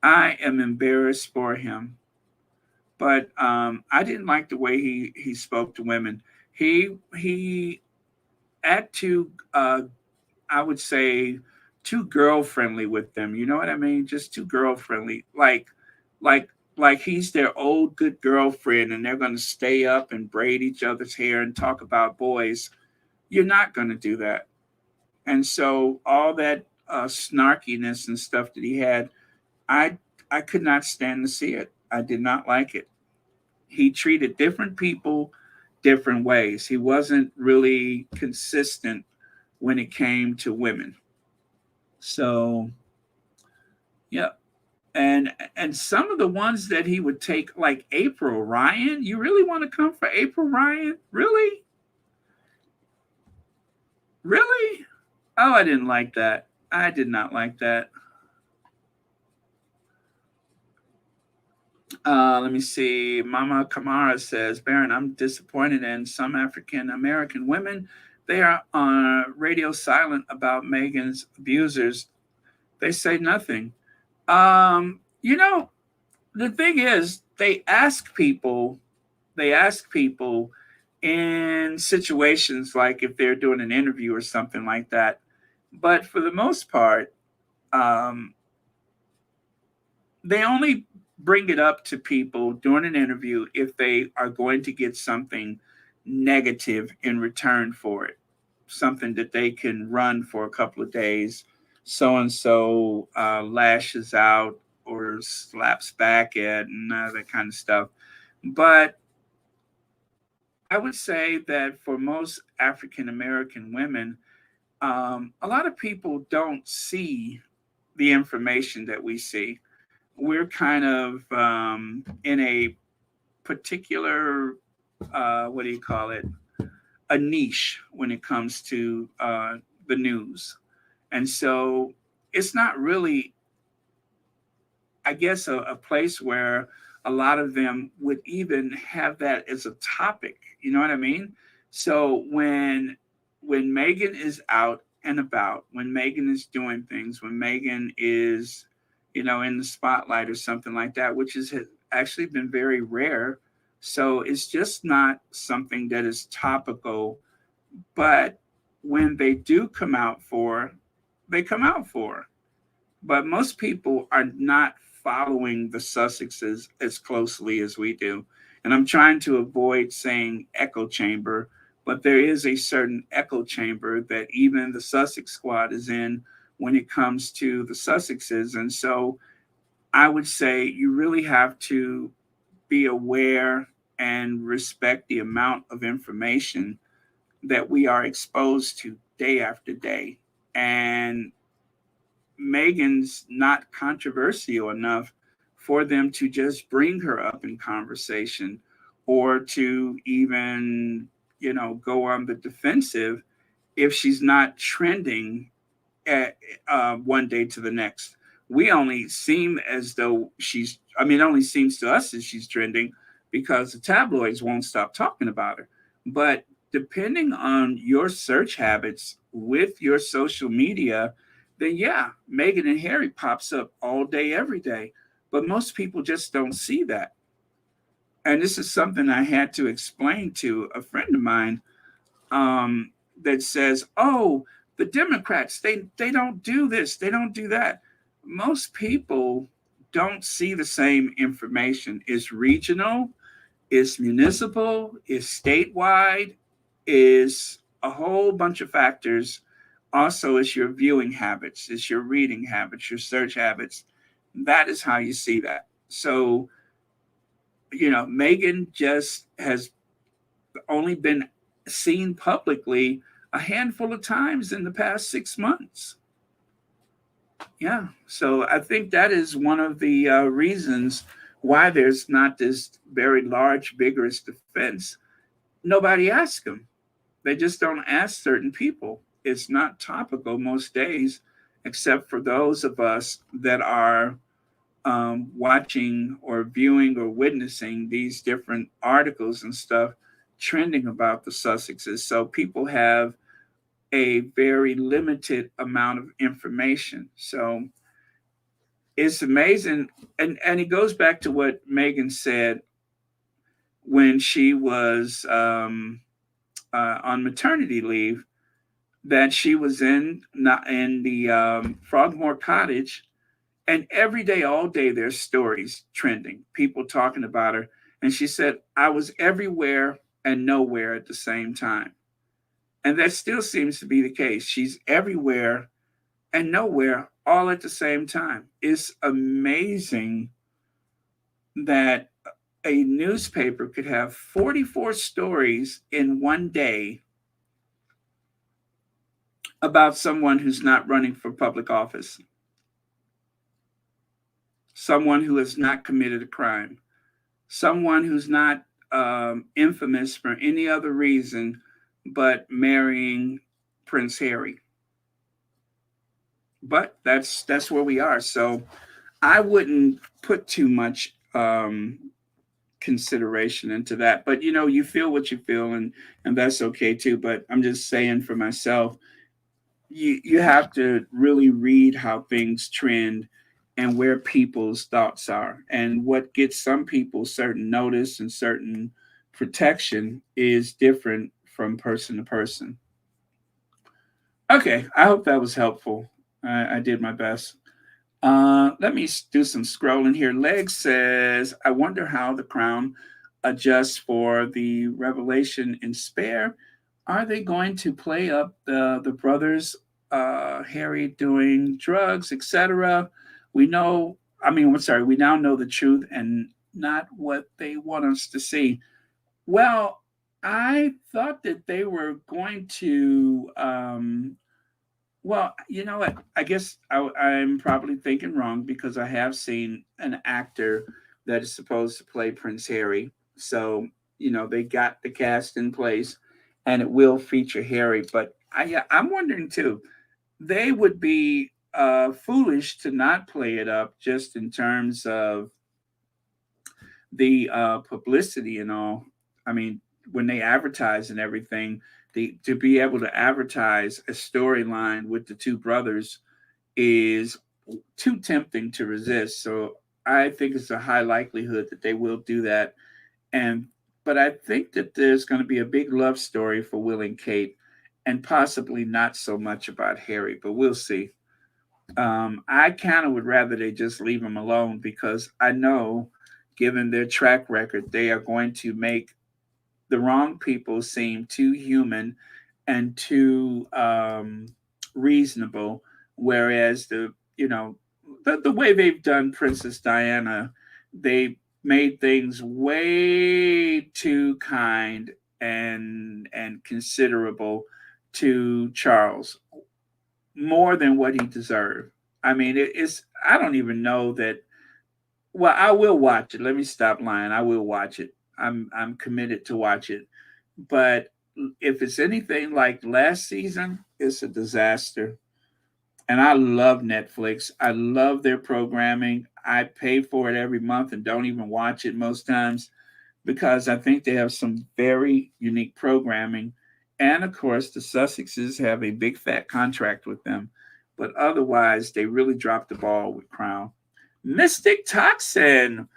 I am embarrassed for him. But I didn't like the way he spoke to women. He had to, I would say, too girl friendly with them. You know what I mean? Just too girl friendly. Like, like he's their old good girlfriend, and they're going to stay up and braid each other's hair and talk about boys. You're not going to do that. And so all that snarkiness and stuff that he had, I I could not stand to see it. I did not like it. He treated different people different ways. He wasn't really consistent when it came to women. So yeah. And some of the ones that he would take, like April Ryan, you really want to come for April Ryan? Really? Really? Oh, I didn't like that. I did not like that. Let me see. Mama Kamara says, Baron, I'm disappointed in some African American women. They are on radio silent about Megan's abusers. They say nothing. You know, the thing is, they ask people in situations like if they're doing an interview or something like that. But for the most part, um, they only bring it up to people during an interview if they are going to get something negative in return for it, something that they can run for a couple of days. So and so lashes out or slaps back at and that kind of stuff. But I would say that for most African American women, a lot of people don't see the information that we see. We're kind of in a particular, what do you call it, a niche when it comes to the news. And so it's not really, I guess, a place where a lot of them would even have that as a topic. You know what I mean? So when Megan is out and about, when Megan is doing things, when Megan is, in the spotlight or something like that, which has actually been very rare. So it's just not something that is topical. But when they do come out for, they come out for. But most people are not following the Sussexes as closely as we do. And I'm trying to avoid saying echo chamber, but there is a certain echo chamber that even the Sussex squad is in when it comes to the Sussexes. And so I would say you really have to be aware and respect the amount of information that we are exposed to day after day. And Megan's not controversial enough for them to just bring her up in conversation or to even, go on the defensive if she's not trending at, one day to the next. We only seem as though it only seems to us as she's trending because the tabloids won't stop talking about her. But depending on your search habits with your social media, then yeah, Meghan and Harry pops up all day, every day. But most people just don't see that. And this is something I had to explain to a friend of mine that says, "Oh, the Democrats they don't do this, they don't do that." Most people don't see the same information. It's regional, it's municipal, it's statewide, is a whole bunch of factors. Also, it's your viewing habits, it's your reading habits, your search habits. That is how you see that. So, Megan just has only been seen publicly a handful of times in the past 6 months. Yeah. So I think that is one of the reasons why there's not this very large, vigorous defense. Nobody asks them. They just don't ask certain people. It's not topical most days, except for those of us that are watching or viewing or witnessing these different articles and stuff trending about the Sussexes. So people have a very limited amount of information. So it's amazing. And it goes back to what Megan said when she was on maternity leave, that she was in the Frogmore Cottage, and every day, all day, there's stories trending, people talking about her. And she said, I was everywhere and nowhere at the same time. And that still seems to be the case. She's everywhere and nowhere all at the same time. It's amazing that a newspaper could have 44 stories in one day about someone who's not running for public office, someone who has not committed a crime, someone who's not infamous for any other reason but marrying Prince Harry. But that's where we are. So I wouldn't put too much consideration into that. But you feel what you feel, and that's okay too. But I'm just saying for myself, you have to really read how things trend and where people's thoughts are. And what gets some people certain notice and certain protection is different from person to person. Okay, I hope that was helpful. I did my best. Let me do some scrolling here. Leg says, I wonder how the crown adjusts for the revelation in Spare. Are they going to play up the brothers, Harry doing drugs, etc.? We know, I mean, I'm sorry, we now know the truth and not what they want us to see. Well, I thought that they were going to well, you know what? I guess I'm probably thinking wrong because I have seen an actor that is supposed to play Prince Harry. So, they got the cast in place and it will feature Harry. But I'm wondering too, they would be foolish to not play it up just in terms of the publicity and all. I mean, when they advertise and everything, to be able to advertise a storyline with the two brothers is too tempting to resist. So I think it's a high likelihood that they will do that. And but I think that there's going to be a big love story for Will and Kate, and possibly not so much about Harry, but we'll see. I kind of would rather they just leave him alone because I know, given their track record, they are going to make the wrong people seem too human and too reasonable, whereas the way they've done Princess Diana, they made things way too kind and considerable to Charles, more than what he deserved. I mean, it's I don't even know that. Well, I will watch it. Let me stop lying. I will watch it. I'm committed to watch it. But if it's anything like last season, it's a disaster. And I love Netflix. I love their programming. I pay for it every month and don't even watch it most times because I think they have some very unique programming. And of course, the Sussexes have a big fat contract with them. But otherwise, they really dropped the ball with Crown. Mystic Toxin.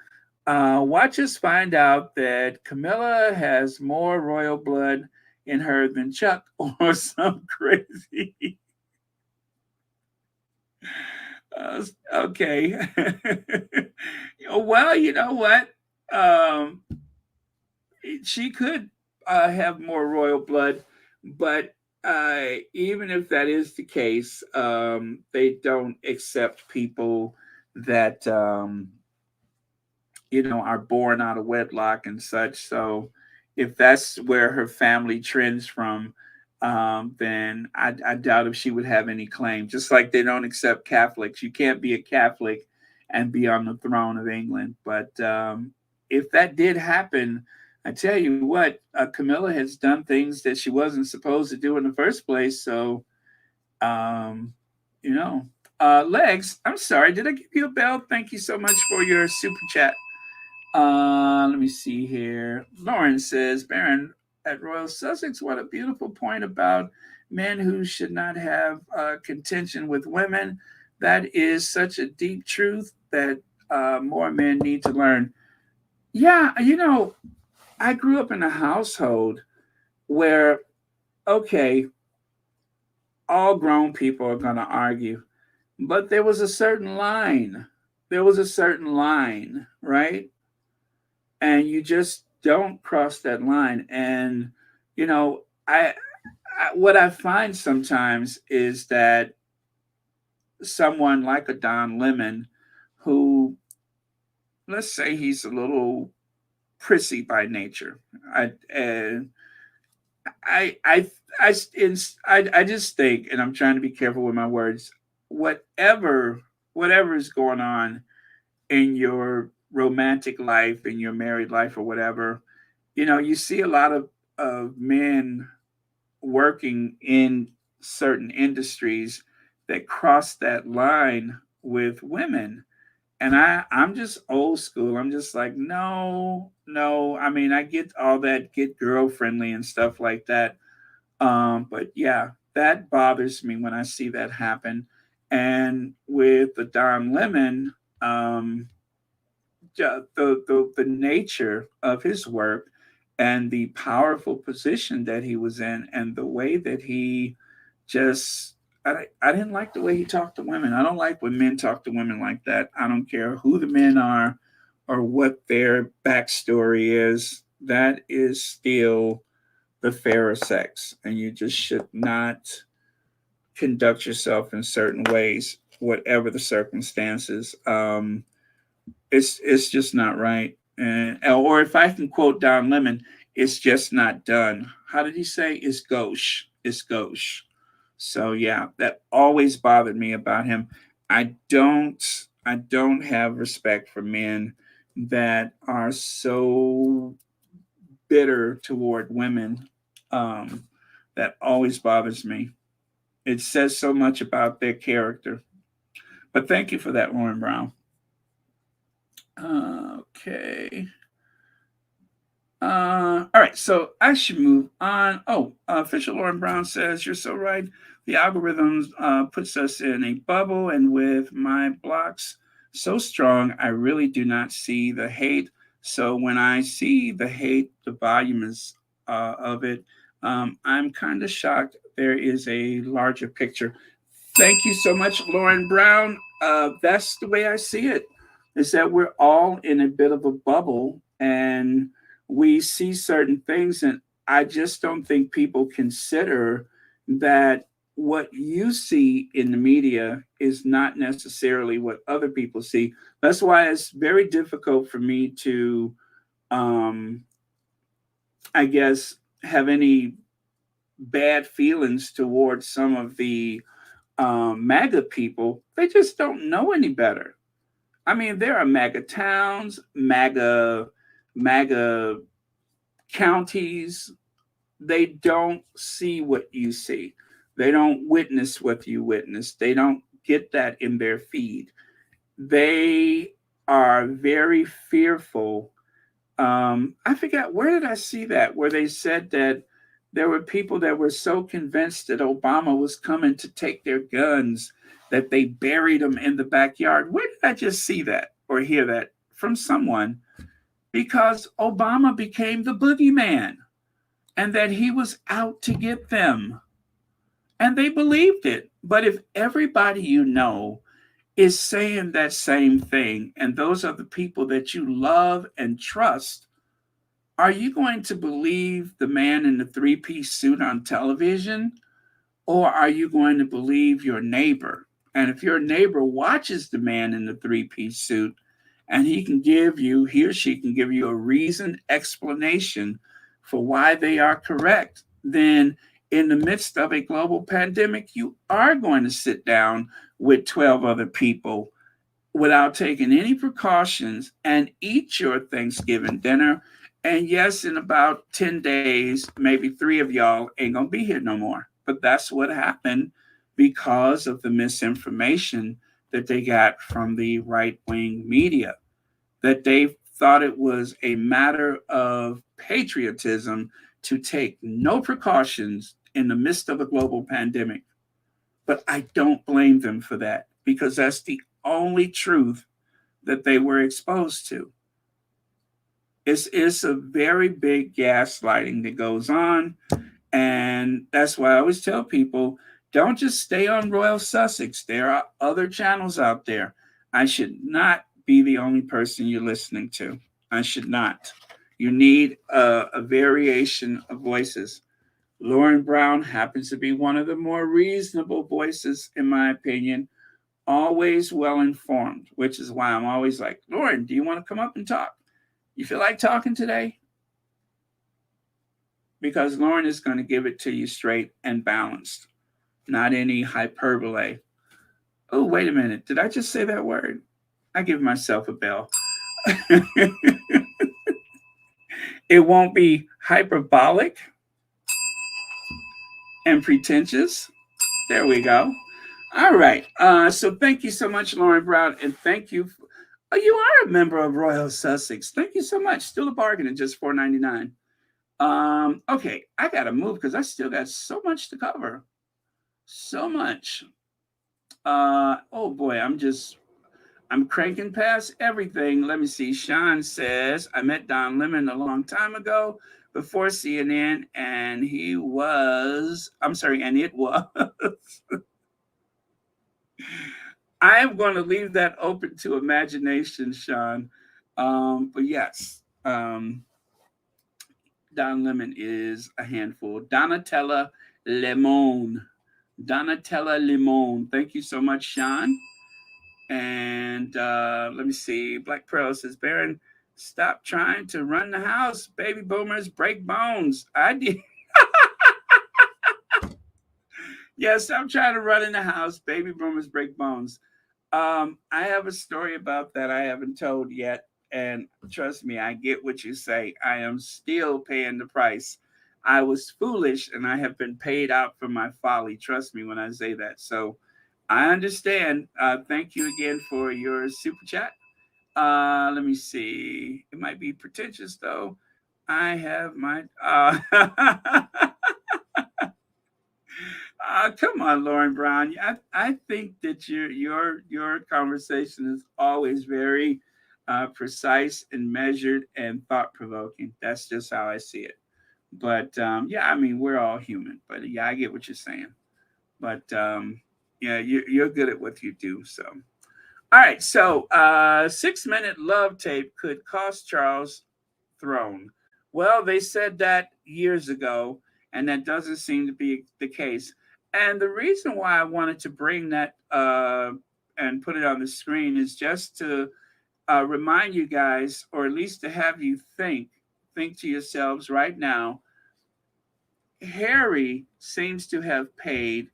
Watch us find out that Camilla has more royal blood in her than Chuck or some crazy. Okay. Well, you know what? Um, she could have more royal blood, but even if that is the case, they don't accept people that are born out of wedlock and such. So if that's where her family trends from, then I doubt if she would have any claim. Just like they don't accept Catholics, you can't be a Catholic and be on the throne of England. But if that did happen, I tell you what, Camilla has done things that she wasn't supposed to do in the first place. So, um, you know, Legs, I'm sorry, did I give you a bell? Thank you so much for your super chat. Let me see here. Lauren says, Baron at Royal Sussex, what a beautiful point about men who should not have contention with women. That is such a deep truth that more men need to learn. Yeah, I grew up in a household where, okay, all grown people are going to argue, but there was a certain line. There was a certain line, right? And you just don't cross that line. And you know, what I find sometimes is that someone like a Don Lemon, who, let's say, he's a little prissy by nature. I uh, I I I just think, and I'm trying to be careful with my words. Whatever whatever is going on in your romantic life, in your married life, or whatever, you see a lot of men working in certain industries that cross that line with women. And I'm just old school. I'm just like, no, no. I mean, I get all that, get girl friendly and stuff like that. But yeah, that bothers me when I see that happen. And with the Don Lemon, the nature of his work and the powerful position that he was in, and the way that he just I didn't like the way he talked to women. I don't like when men talk to women like that. I don't care who the men are or what their backstory is. That is still the fairer sex, and you just should not conduct yourself in certain ways, whatever the circumstances. It's just not right. And or if I can quote Don Lemon, it's just not done. How did he say? It's gauche. It's gauche. So yeah, that always bothered me about him. I don't have respect for men that are so bitter toward women. Um, that always bothers me. It says so much about their character. But thank you for that, Lauren Brown. Okay. All right, so I should move on. Oh, Fisher Lauren Brown says, "You're so right. The algorithms puts us in a bubble, and with my blocks so strong, I really do not see the hate. So when I see the hate, the volume is of it, I'm kind of shocked. There is a larger picture." Thank you so much, Lauren Brown. That's the way I see it. Is that we're all in a bit of a bubble, and we see certain things, and I just don't think people consider that what you see in the media is not necessarily what other people see. That's why it's very difficult for me to, um, I guess, have any bad feelings towards some of the MAGA people. They just don't know any better. I mean, there are MAGA towns, MAGA counties. They don't see what you see. They don't witness what you witness. They don't get that in their feed. They are very fearful. I forgot, where did I see that? Where they said that there were people that were so convinced that Obama was coming to take their guns that they buried them in the backyard. Where did I just see that or hear that from someone? Because Obama became the boogeyman and that he was out to get them. And they believed it. But if everybody you know is saying that same thing, and those are the people that you love and trust, are you going to believe the man in the three-piece suit on television? Or are you going to believe your neighbor? And if your neighbor watches the man in the three-piece suit and he or she can give you a reasoned explanation for why they are correct, then in the midst of a global pandemic, you are going to sit down with 12 other people without taking any precautions and eat your Thanksgiving dinner. And yes, in about 10 days, maybe three of y'all ain't going to be here no more. But that's what happened because of the misinformation that they got from the right wing media, that they thought it was a matter of patriotism to take no precautions in the midst of a global pandemic. But I don't blame them for that because that's the only truth that they were exposed to. It's a very big gaslighting that goes on. And that's why I always tell people, don't just stay on Royal Sussex. There are other channels out there. I should not be the only person you're listening to. I should not. You need a variation of voices. Lauren Brown happens to be one of the more reasonable voices, in my opinion, always well informed, which is why I'm always like, Lauren, do you want to come up and talk? You feel like talking today? Because Lauren is going to give it to you straight and balanced, not any hyperbole. Oh, wait a minute. Did I just say that word? I give myself a bell. It won't be hyperbolic and pretentious. There we go. All right. So thank you so much, Lauren Brown, and thank you. Oh, you are a member of Royal Sussex. Thank you so much. Still a bargain at just $4.99. Okay, I gotta move because I still got so much to cover. So much. Oh boy, I'm cranking past everything. Let me see. Sean says, I met Don Lemon a long time ago before CNN, and and it was. I am going to leave that open to imagination, Sean. But yes, Don Lemon is a handful. Donatella Lemon. Donatella Lemon. Thank you so much, Sean. And let me see. Black Pearl says, Baron, stop trying to run the house. Baby boomers break bones. I did. Yes, I'm trying to run in the house. Baby boomers break bones. I have a story about that I haven't told yet. And trust me, I get what you say. I am still paying the price. I was foolish and I have been paid out for my folly. Trust me when I say that. So I understand. Thank you again for your super chat. Let me see. It might be pretentious though. I have my come on, Lauren Brown. I think that your conversation is always very precise and measured and thought provoking. That's just how I see it. But yeah, I mean we're all human. But yeah, I get what you're saying. But yeah, you're good at what you do. So all right, so 6 minute love tape could cost Charles throne. Well, they said that years ago, and that doesn't seem to be the case. And the reason why I wanted to bring that and put it on the screen is just to remind you guys, or at least to have you think to yourselves right now. Harry seems to have paid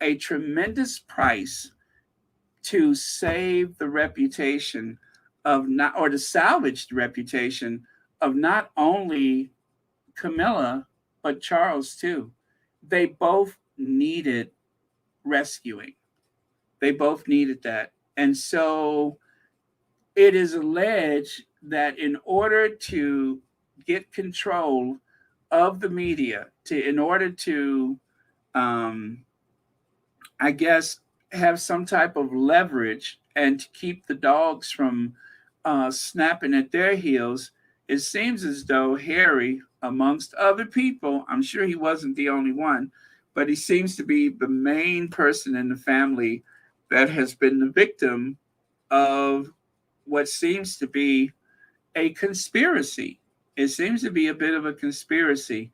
a tremendous price to save the reputation of not, or to salvage the reputation of not only Camilla, but Charles too. They both needed rescuing. They both needed that. And so it is alleged that in order to get control of the media, in order to um, I guess, have some type of leverage and to keep the dogs from snapping at their heels, it seems as though Harry, amongst other people, I'm sure he wasn't the only one, but he seems to be the main person in the family that has been the victim of what seems to be a conspiracy. It seems to be a bit of a conspiracy,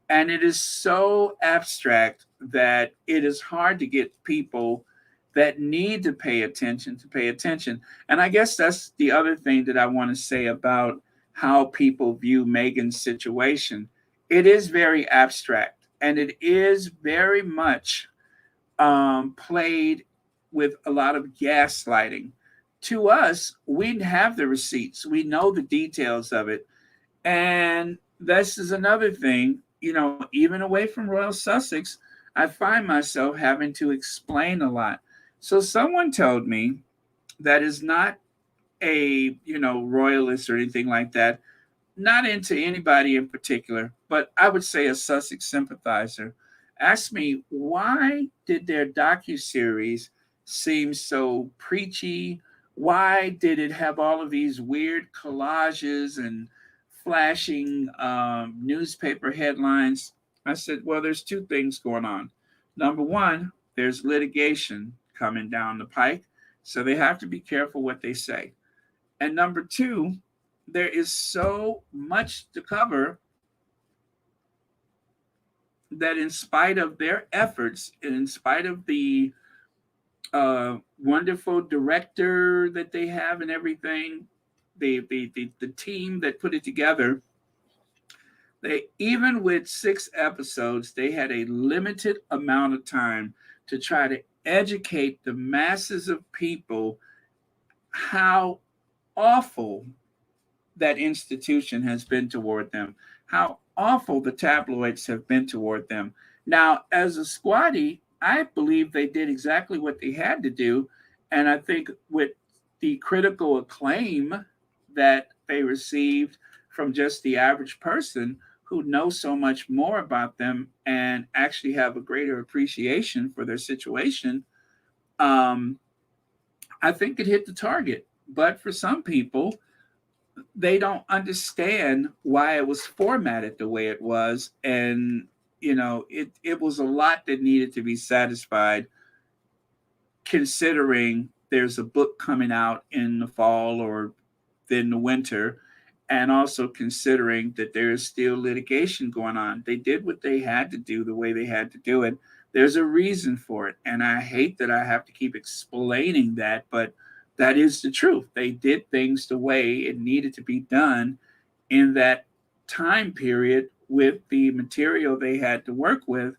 and it is so abstract that it is hard to get people that need to pay attention. And I guess that's the other thing that I want to say about how people view Megan's situation. It is very abstract, and it is very much played with a lot of gaslighting. To us, we have the receipts, we know the details of it, and this is another thing, even away from Royal Sussex, I find myself having to explain a lot. So someone told me that is not a, royalist or anything like that, not into anybody in particular, but I would say a Sussex sympathizer, asked me why did their docu-series seem so preachy? Why did it have all of these weird collages and flashing newspaper headlines? I said, well, there's two things going on. Number one, there's litigation coming down the pike, so they have to be careful what they say. And number two, there is so much to cover that, in spite of their efforts, and in spite of the wonderful director that they have and everything, the team that put it together, they, even with 6 episodes, they had a limited amount of time to try to educate the masses of people how awful that institution has been toward them, how awful the tabloids have been toward them. Now, as a squatty, I believe they did exactly what they had to do. And I think with the critical acclaim that they received from just the average person who knows so much more about them and actually have a greater appreciation for their situation, Um, I think it hit the target. But for some people, they don't understand why it was formatted the way it was. And, it was a lot that needed to be satisfied, considering there's a book coming out in the fall or in the winter, and also considering that there is still litigation going on. They did what they had to do the way they had to do it. There's a reason for it. And I hate that I have to keep explaining that, but that is the truth. They did things the way it needed to be done in that time period with the material they had to work with.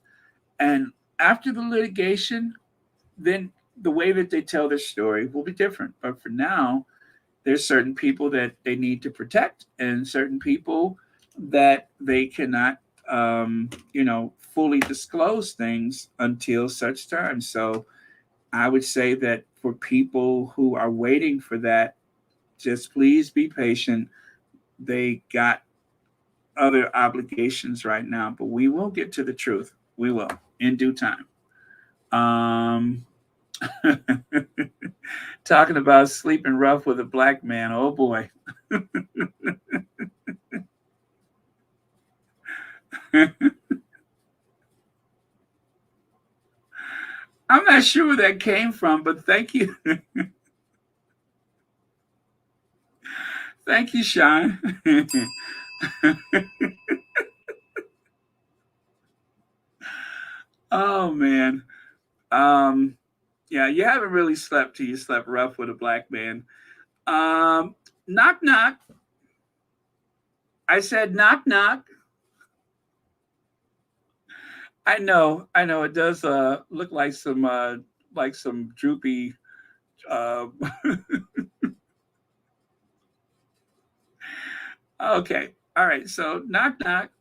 And after the litigation, then the way that they tell their story will be different. But for now, there's certain people that they need to protect, and certain people that they cannot, fully disclose things until such time. So I would say that for people who are waiting for that, just please be patient. They got other obligations right now, but we will get to the truth. We will in due time. Um, Talking about sleeping rough with a black man. Oh boy. I'm not sure where that came from, but thank you. Thank you, Sean. Oh man. Um yeah, you haven't really slept till you slept rough with a black man. Um Knock knock. I said knock knock. I know it does look like some droopy uh okay. All right. So knock knock.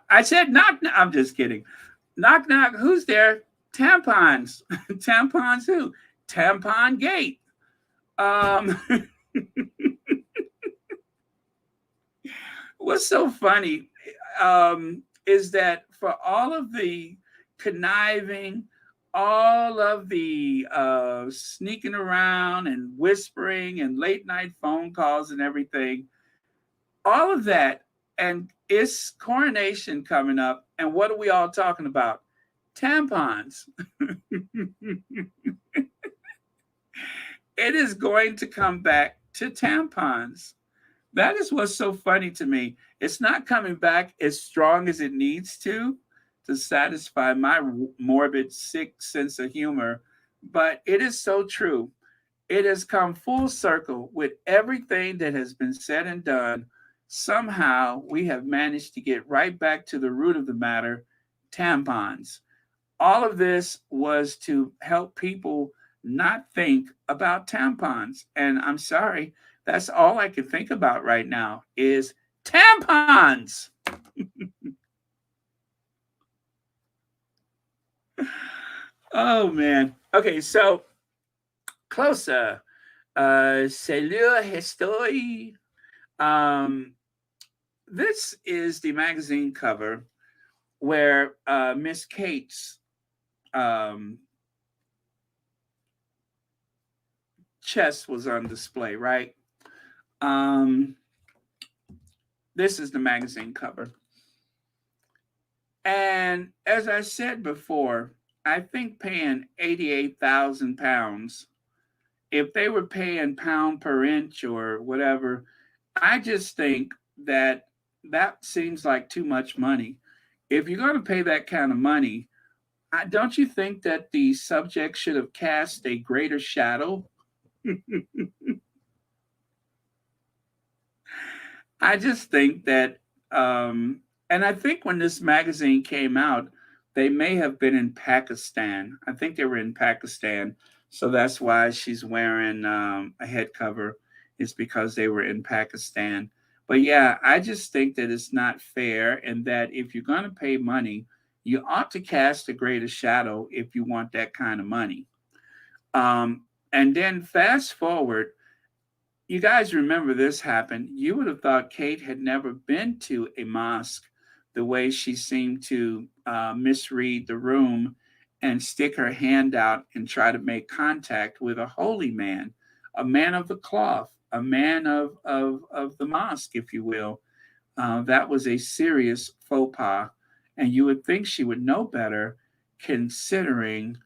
I said knock knock. I'm just kidding. Knock knock. Who's there? Tampons. Tampons who? Tampon gate. Um what's so funny is that for all of the conniving, all of the sneaking around and whispering and late night phone calls and everything, all of that, and it's coronation coming up. And what are we all talking about? Tampons. It is going to come back to tampons. That is what's so funny to me. It's not coming back as strong as it needs to satisfy my morbid, sick sense of humor, but it is so true. It has come full circle with everything that has been said and done. Somehow we have managed to get right back to the root of the matter, tampons. All of this was to help people not think about tampons. And I'm sorry, that's all I can think about right now is tampons. Oh man. Okay, so closer. C'est leur history. Um, this is the magazine cover where Miss Kate's um, chest was on display, right? Um, this is the magazine cover. And as I said before, I think paying 88,000 pounds, if they were paying pound per inch or whatever, I just think that that seems like too much money. If you're going to pay that kind of money, don't you think that the subject should have cast a greater shadow? I just think that, and I think when this magazine came out, they may have been in Pakistan. I think they were in Pakistan. So that's why she's wearing a head cover, is because they were in Pakistan. But yeah, I just think that it's not fair, and that if you're going to pay money, you ought to cast a greater shadow if you want that kind of money. And then fast forward, you guys remember this happened. You would have thought Kate had never been to a mosque the way she seemed to misread the room and stick her hand out and try to make contact with a holy man, a man of the cloth, a man of the mosque, if you will. That was a serious faux pas. And you would think she would know better considering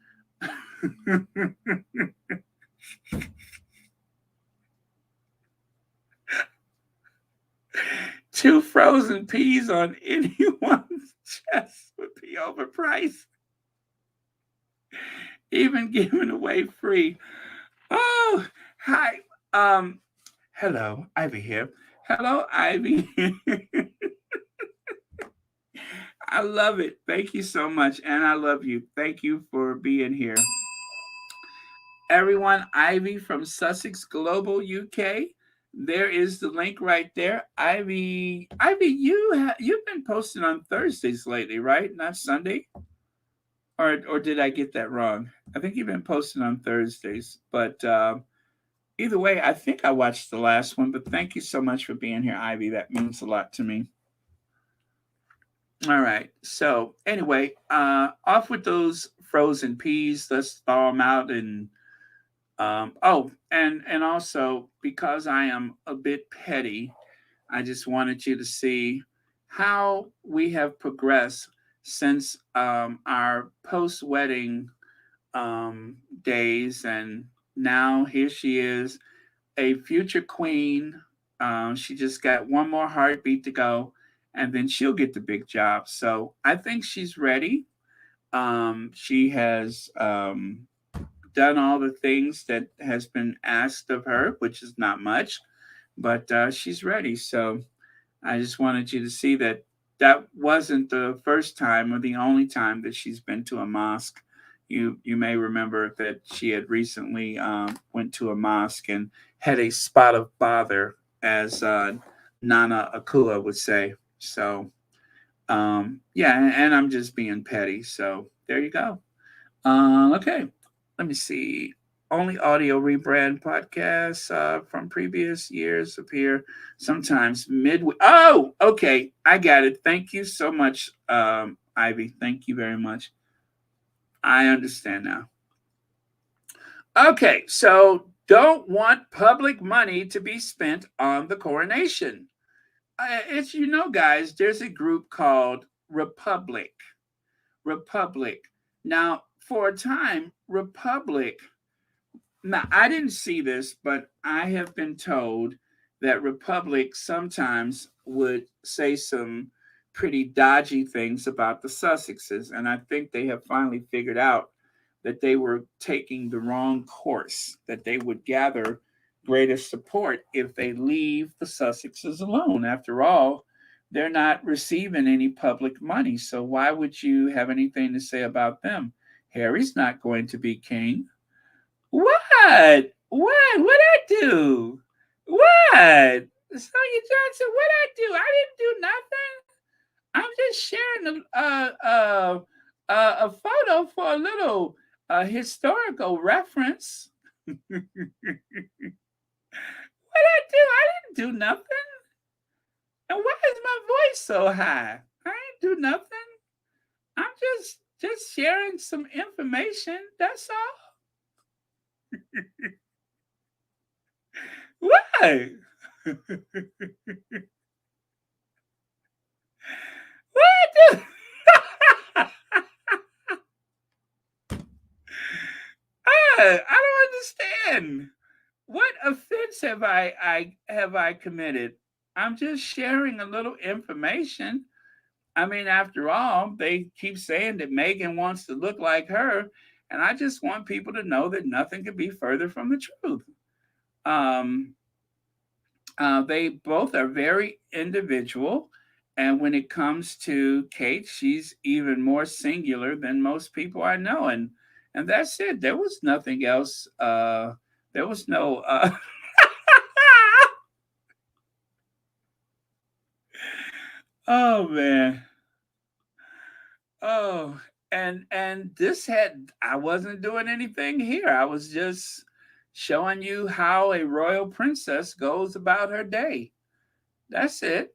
two frozen peas on anyone's chest would be overpriced, even given away free. Oh, hi. Um, Hello, Ivy here. Hello, Ivy. I love it. Thank you so much. And I love you. Thank you for being here. Everyone, Ivy from Sussex Global UK. There is the link right there. Ivy, you've been posting on Thursdays lately, right? Not Sunday? Or did I get that wrong? I think you've been posting on Thursdays. But either way, I think I watched the last one. But thank you so much for being here, Ivy. That means a lot to me. All right. So anyway, off with those frozen peas. Let's thaw them out and and also because I am a bit petty, I just wanted you to see how we have progressed since our post-wedding days, and now here she is, a future queen. She just got one more heartbeat to go, and then she'll get the big job. So I think she's ready. She has done all the things that has been asked of her, which is not much, but she's ready. So I just wanted you to see that that wasn't the first time or the only time that she's been to a mosque. You may remember that she had recently went to a mosque and had a spot of bother, as Nana Akua would say. So yeah, and I'm just being petty. So there you go. Okay, let me see. Only audio rebrand podcasts from previous years appear sometimes midway. Oh, okay, I got it. Thank you so much, Ivy. Thank you very much. I understand now. Okay, so don't want public money to be spent on the coronation. It's, guys, there's a group called Republic. Republic. Now, for a time, Republic. Now, I didn't see this, but I have been told that Republic sometimes would say some pretty dodgy things about the Sussexes. And I think they have finally figured out that they were taking the wrong course, that they would gather greater support if they leave the Sussexes alone. After all, they're not receiving any public money. So why would you have anything to say about them? Harry's not going to be king. What? What? What I do? What? Sonya Johnson, what I do? I didn't do nothing. I'm just sharing a photo for a little historical reference. What I do? I didn't do nothing. And why is my voice so high? I ain't do nothing. I'm just sharing some information. That's all. What? What? I don't understand. What offense have I committed? I'm just sharing a little information. I mean, after all, they keep saying that Megan wants to look like her, and I just want people to know that nothing could be further from the truth. Um, they both are very individual. And when it comes to Kate, she's even more singular than most people I know. And that's it. There was nothing else. There was no. Oh man. Oh, and this had I wasn't doing anything here. I was just showing you how a royal princess goes about her day. That's it.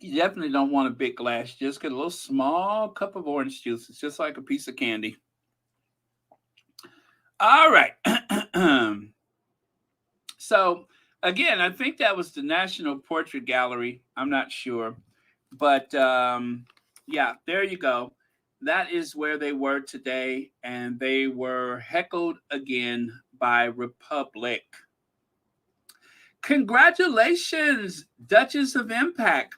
You definitely don't want a big glass. Just get a little small cup of orange juice. It's just like a piece of candy. All right. So again, I think that was the National Portrait Gallery. I'm not sure, but yeah, there you go. That is where they were today, and they were heckled again by Republic. Congratulations, Duchess of Impact.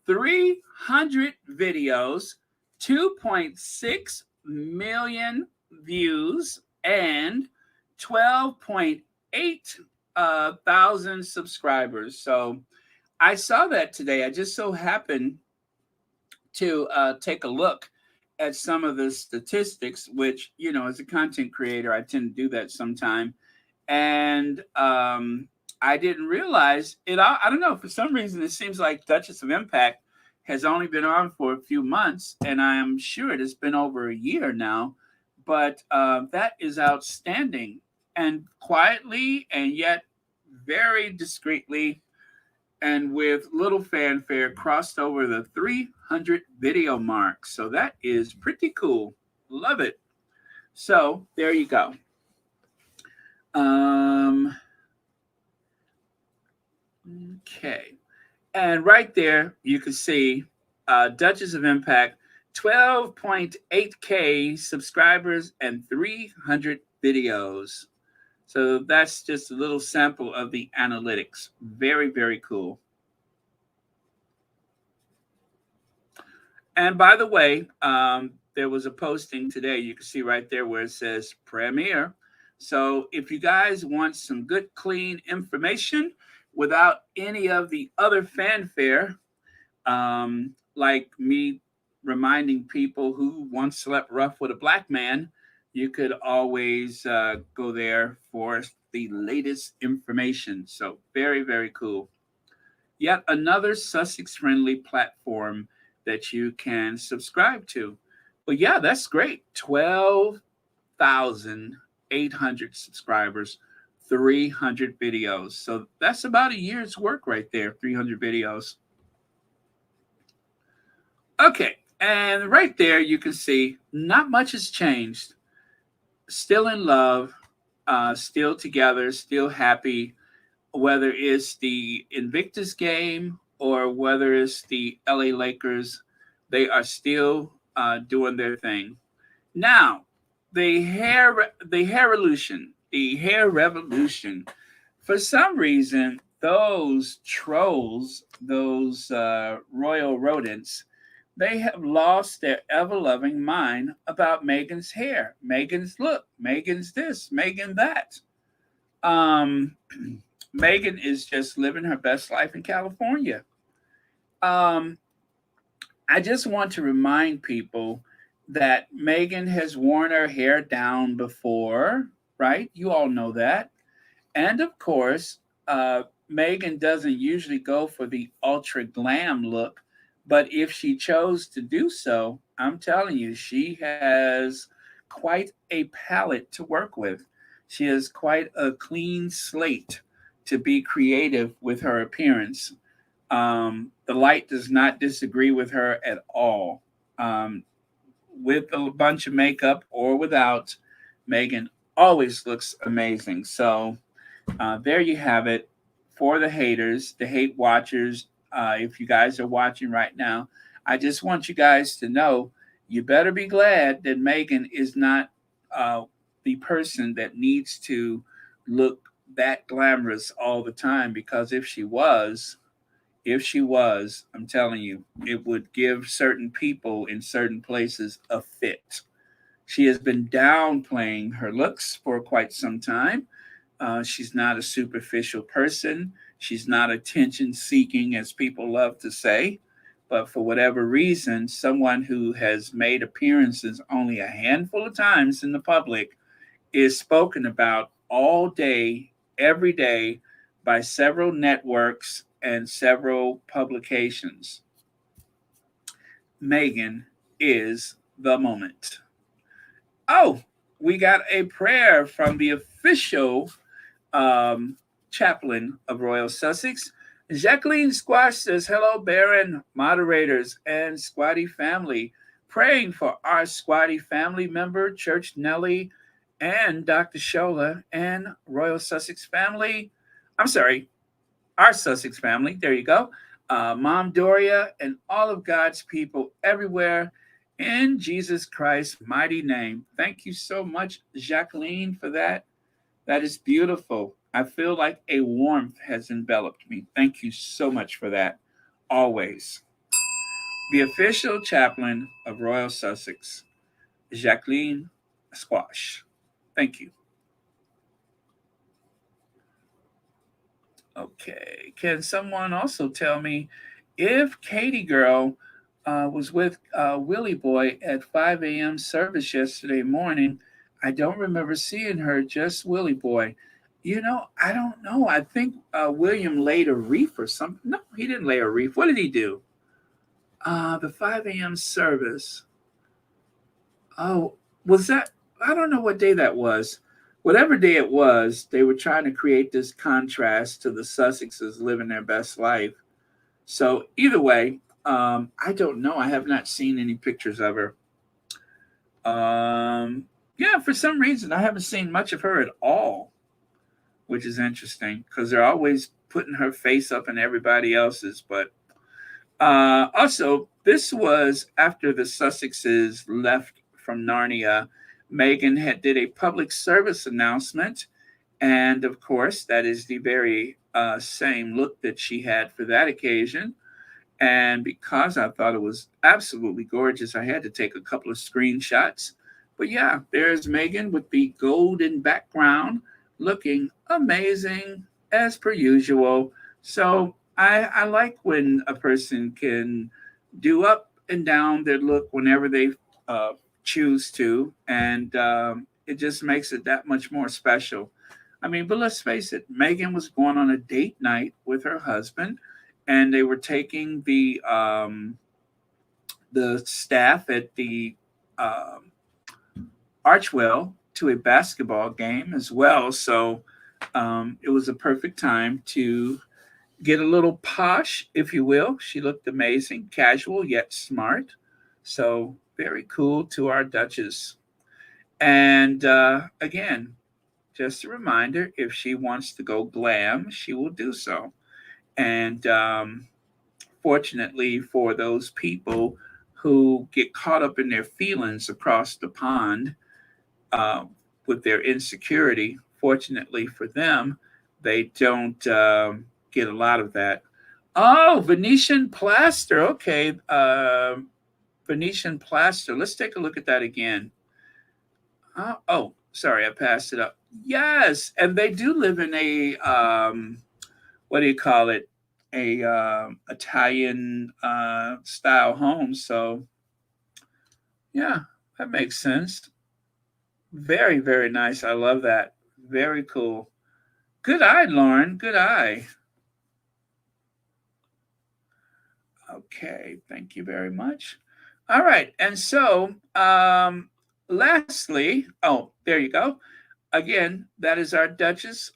300 videos, 2.6 million views, and 12.8 thousand subscribers. So I saw that today. I just so happened to take a look at some of the statistics, which, you know, as a content creator, I tend to do that sometime. And I didn't realize it. I don't know. For some reason, it seems like Duchess of Impact has only been on for a few months, and I am sure it has been over a year now. But that is outstanding. And quietly, and yet very discreetly, and with little fanfare, crossed over the 300 video mark. So that is pretty cool. Love it. So there you go. Okay. And right there, you can see Duchess of Impact, 12.8K subscribers and 300 videos. So that's just a little sample of the analytics. Very, very cool. And by the way, there was a posting today. You can see right there where it says premiere. So if you guys want some good, clean information without any of the other fanfare, like me reminding people who once slept rough with a black man, you could always go there for the latest information. So very, very cool. Yet another Sussex friendly platform that you can subscribe to. But yeah, that's great. 12,800 subscribers, 300 videos. So that's about a year's work right there, 300 videos. Okay, and right there you can see not much has changed. Still in love, still together, still happy, whether it's the Invictus game or whether it's the LA Lakers, they are still doing their thing. Now, the hair revolution. For some reason, those trolls, those royal rodents, they have lost their ever-loving mind about Megan's hair. Megan's look, Megan's this, Megan that. Um, Megan is just living her best life in California. Um, I just want to remind people that Megan has worn her hair down before, right? You all know that. And of course, Megan doesn't usually go for the ultra glam look, but if she chose to do so, I'm telling you, she has quite a palette to work with. She has quite a clean slate to be creative with her appearance. The light does not disagree with her at all. With a bunch of makeup or without, Megan always looks amazing. So there you have it for the haters, the hate watchers. If you guys are watching right now, I just want you guys to know you better be glad that Megan is not the person that needs to look that glamorous all the time, because if she was, I'm telling you, it would give certain people in certain places a fit. She has been downplaying her looks for quite some time. She's not a superficial person. She's not attention seeking, as people love to say. But for whatever reason, someone who has made appearances only a handful of times in the public is spoken about all day, every day, by several networks and several publications. Megan is the moment. Oh, we got a prayer from the official chaplain of Royal Sussex. Jacqueline Squash says, hello, Baron, moderators, and Squatty family. Praying for our Squatty family member, Church Nellie, and Dr. Shola, and Royal Sussex family. I'm sorry, our Sussex family. There you go. Mom Doria, and all of God's people everywhere. In Jesus Christ's mighty name. Thank you so much, Jacqueline, for that. That is beautiful. I feel like a warmth has enveloped me. Thank you so much for that. Always. The official chaplain of Royal Sussex, Jacqueline Squash. Thank you. Okay. Can someone also tell me if Katie Girl was with Willie Boy at 5 a.m. service yesterday morning? I don't remember seeing her, just Willie Boy. I don't know. I think William laid a reef or something. No, he didn't lay a reef. What did he do? The 5 a.m. service. Oh, was that? I don't know what day that was. Whatever day it was, they were trying to create this contrast to the Sussexes living their best life. So either way, I don't know. I have not seen any pictures of her. Yeah, for some reason, I haven't seen much of her at all, which is interesting because they're always putting her face up in everybody else's. But also, this was after the Sussexes left from Narnia. Meghan did a public service announcement. And of course, that is the very same look that she had for that occasion. And because I thought it was absolutely gorgeous, I had to take a couple of screenshots. But yeah, there's Meghan with the golden background looking amazing as per usual. So I like when a person can do up and down their look whenever they choose to. And it just makes it that much more special. I mean, but let's face it, Meghan was going on a date night with her husband, and they were taking the staff at the Archwell to a basketball game as well. So it was a perfect time to get a little posh, if you will. She looked amazing, casual yet smart. So very cool to our Duchess. And again, just a reminder, if she wants to go glam, she will do so. And fortunately for those people who get caught up in their feelings across the pond with their insecurity, fortunately for them, they don't get a lot of that. Oh, Venetian plaster. Okay. Venetian plaster. Let's take a look at that again. Oh, sorry, I passed it up. Yes, and they do live in a what do you call it? A Italian style home. So yeah, that makes sense. Very, very nice. I love that. Very cool. Good eye, Lauren. Good eye. Okay, thank you very much. All right, and so lastly, oh, there you go. Again, that is our Duchess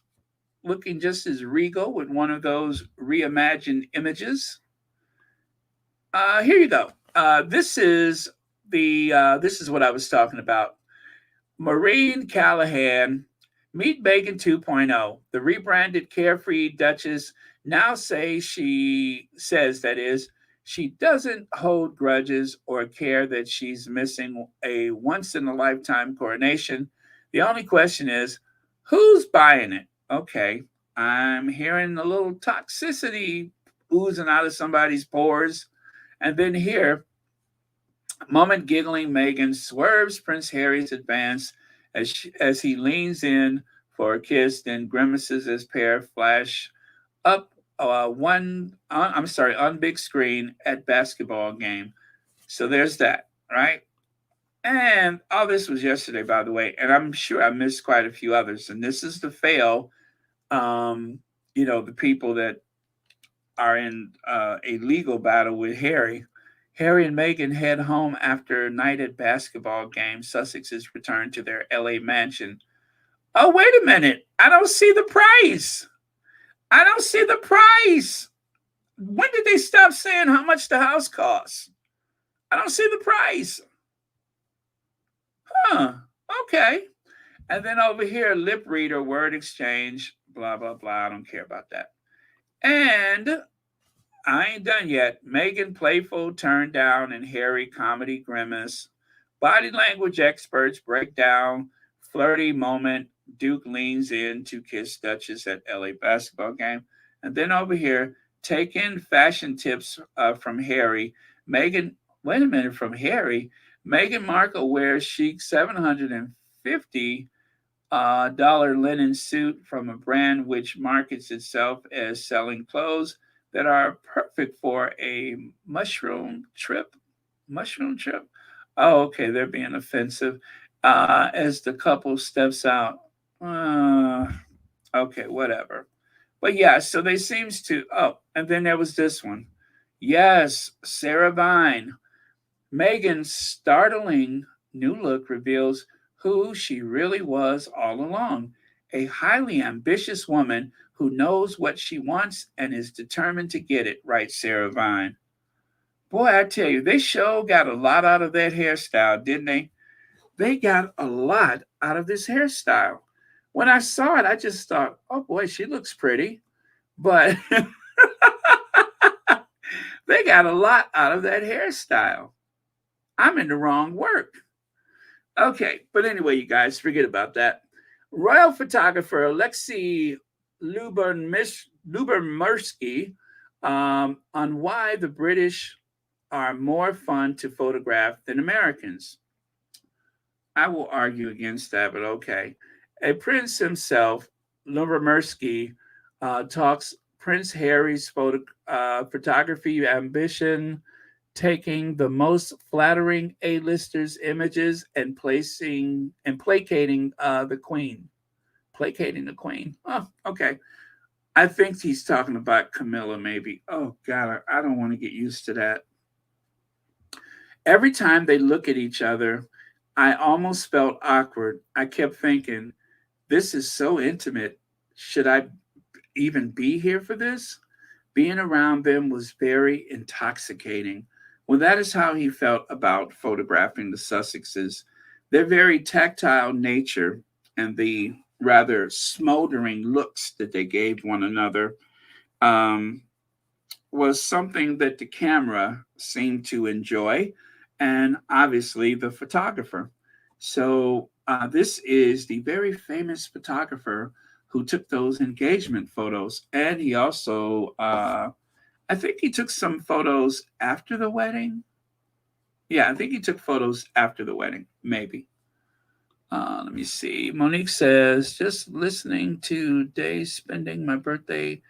looking just as regal with one of those reimagined images. Here you go. This is what I was talking about. Maureen Callahan, Meet Meghan 2.0. The rebranded carefree Duchess now says she doesn't hold grudges or care that she's missing a once in a lifetime coronation. The only question is, who's buying it? Okay, I'm hearing a little toxicity oozing out of somebody's pores. And then here, moment giggling Meghan swerves Prince Harry's advance as he leans in for a kiss, then grimaces as pair flash up on big screen at basketball game. So there's that, right? And all this was yesterday, by the way, and I'm sure I missed quite a few others. And this is the fail. The people that are in a legal battle with Harry. Harry and Meghan head home after a night at basketball game. Sussexes return to their LA mansion. Oh, wait a minute. I don't see the price. When did they stop saying how much the house costs? I don't see the price. Huh. Okay. And then over here, lip reader, word exchange, blah, blah, blah. I don't care about that. And I ain't done yet. Megan playful turn down and Harry comedy grimace. Body language experts break down flirty moment. Duke leans in to kiss Duchess at LA basketball game. And then over here, take in fashion tips from Harry. Megan, wait a minute, from Harry. Meghan Markle wears chic 750 dollar linen suit from a brand which markets itself as selling clothes that are perfect for a mushroom trip. Mushroom trip? Oh, okay, they're being offensive. As the couple steps out. Uh, okay, whatever. But yeah, so they seems to. Oh, and then there was this one. Yes, Sarah Vine. Megan's startling new look reveals who she really was all along, a highly ambitious woman who knows what she wants and is determined to get it, writes Sarah Vine. Boy, I tell you, they sure got a lot out of that hairstyle, didn't they? They got a lot out of this hairstyle. When I saw it, I just thought, oh boy, she looks pretty. But they got a lot out of that hairstyle. I'm in the wrong work. Okay, but anyway, you guys, forget about that. Royal photographer Alexei Lubermersky on why the British are more fun to photograph than Americans. I will argue against that, but okay. A prince himself, Lubermersky, talks Prince Harry's photography ambition, taking the most flattering A-listers' images and placating the Queen. Placating the Queen. Oh, okay. I think he's talking about Camilla, maybe. Oh God, I don't want to get used to that. Every time they look at each other, I almost felt awkward. I kept thinking, this is so intimate. Should I even be here for this? Being around them was very intoxicating. Well, that is how he felt about photographing the Sussexes. Their very tactile nature and the rather smoldering looks that they gave one another um, was something that the camera seemed to enjoy, and obviously the photographer. So, this is the very famous photographer who took those engagement photos. And he also, I think he took some photos after the wedding. Yeah, I think he took photos after the wedding, maybe. Let me see. Monique says, just listening to days spending my birthday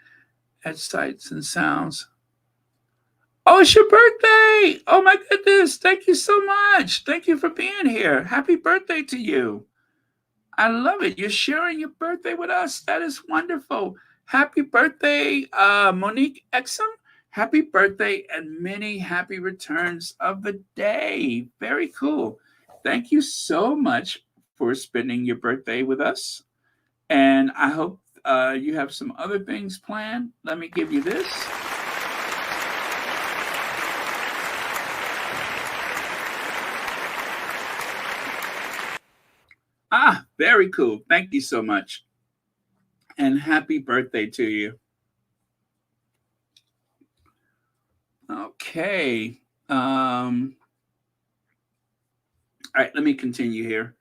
at Sights and Sounds. Oh, it's your birthday. Oh my goodness. Thank you so much. Thank you for being here. Happy birthday to you. I love it. You're sharing your birthday with us. That is wonderful. Happy birthday, Monique Exum. Happy birthday and many happy returns of the day. Very cool. Thank you so much for spending your birthday with us. And I hope you have some other things planned. Let me give you this. Ah, very cool. Thank you so much. And happy birthday to you. Okay. All right, let me continue here.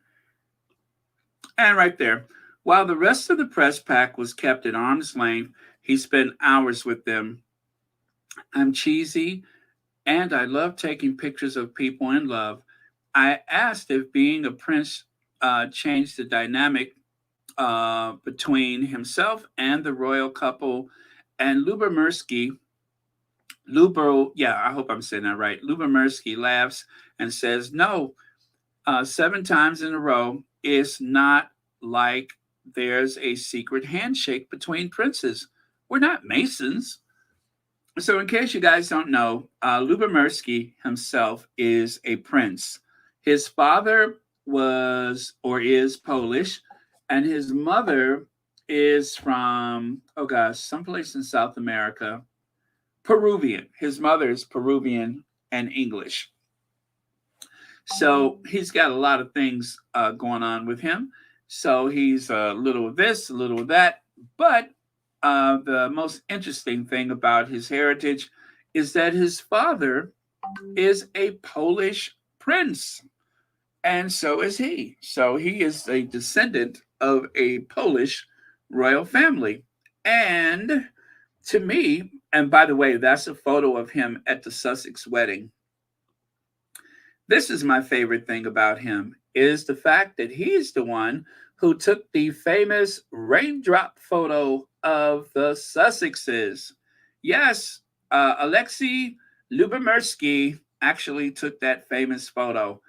And right there. While the rest of the press pack was kept at arm's length, he spent hours with them. I'm cheesy, and I love taking pictures of people in love. I asked if being a prince changed the dynamic between himself and the royal couple. And yeah, I hope I'm saying that right. Lubermersky laughs and says, no, 7 times in a row, it's not like there's a secret handshake between princes. We're not Masons. So, in case you guys don't know, Lubermersky himself is a prince. His father was or is Polish, and his mother is from, oh gosh, someplace in South America. Peruvian. His mother is Peruvian and English. So he's got a lot of things going on with him. So he's a little of this, a little of that. But the most interesting thing about his heritage is that his father is a Polish prince, and so is he. So he is a descendant of a Polish royal family. And to me, and by the way, that's a photo of him at the Sussex wedding. This is my favorite thing about him is the fact that he's the one who took the famous raindrop photo of the Sussexes. Yes, Alexei Lubomirsky actually took that famous photo.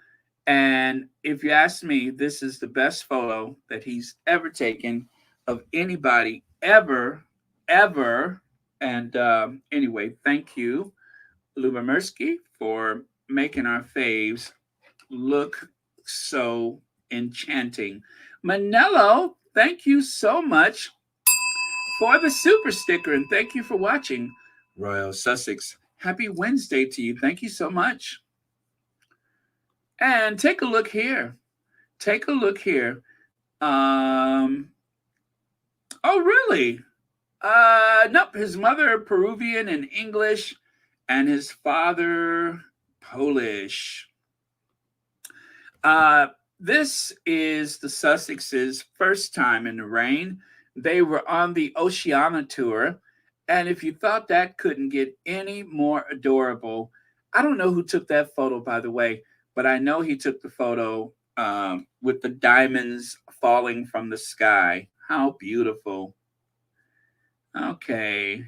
And if you ask me, this is the best photo that he's ever taken of anybody ever, ever. And anyway, thank you, Lubomirsky, for making our faves look so enchanting. Manello, thank you so much for the super sticker, and thank you for watching Royal Sussex. Happy Wednesday to you. Thank you so much. And take a look here. Take a look here. Oh, really? Nope. His mother Peruvian and English, and his father Polish. This is the Sussexes' first time in the rain. They were on the Oceania tour, and if you thought that couldn't get any more adorable, I don't know who took that photo, by the way, but I know he took the photo with the diamonds falling from the sky. How beautiful. Okay.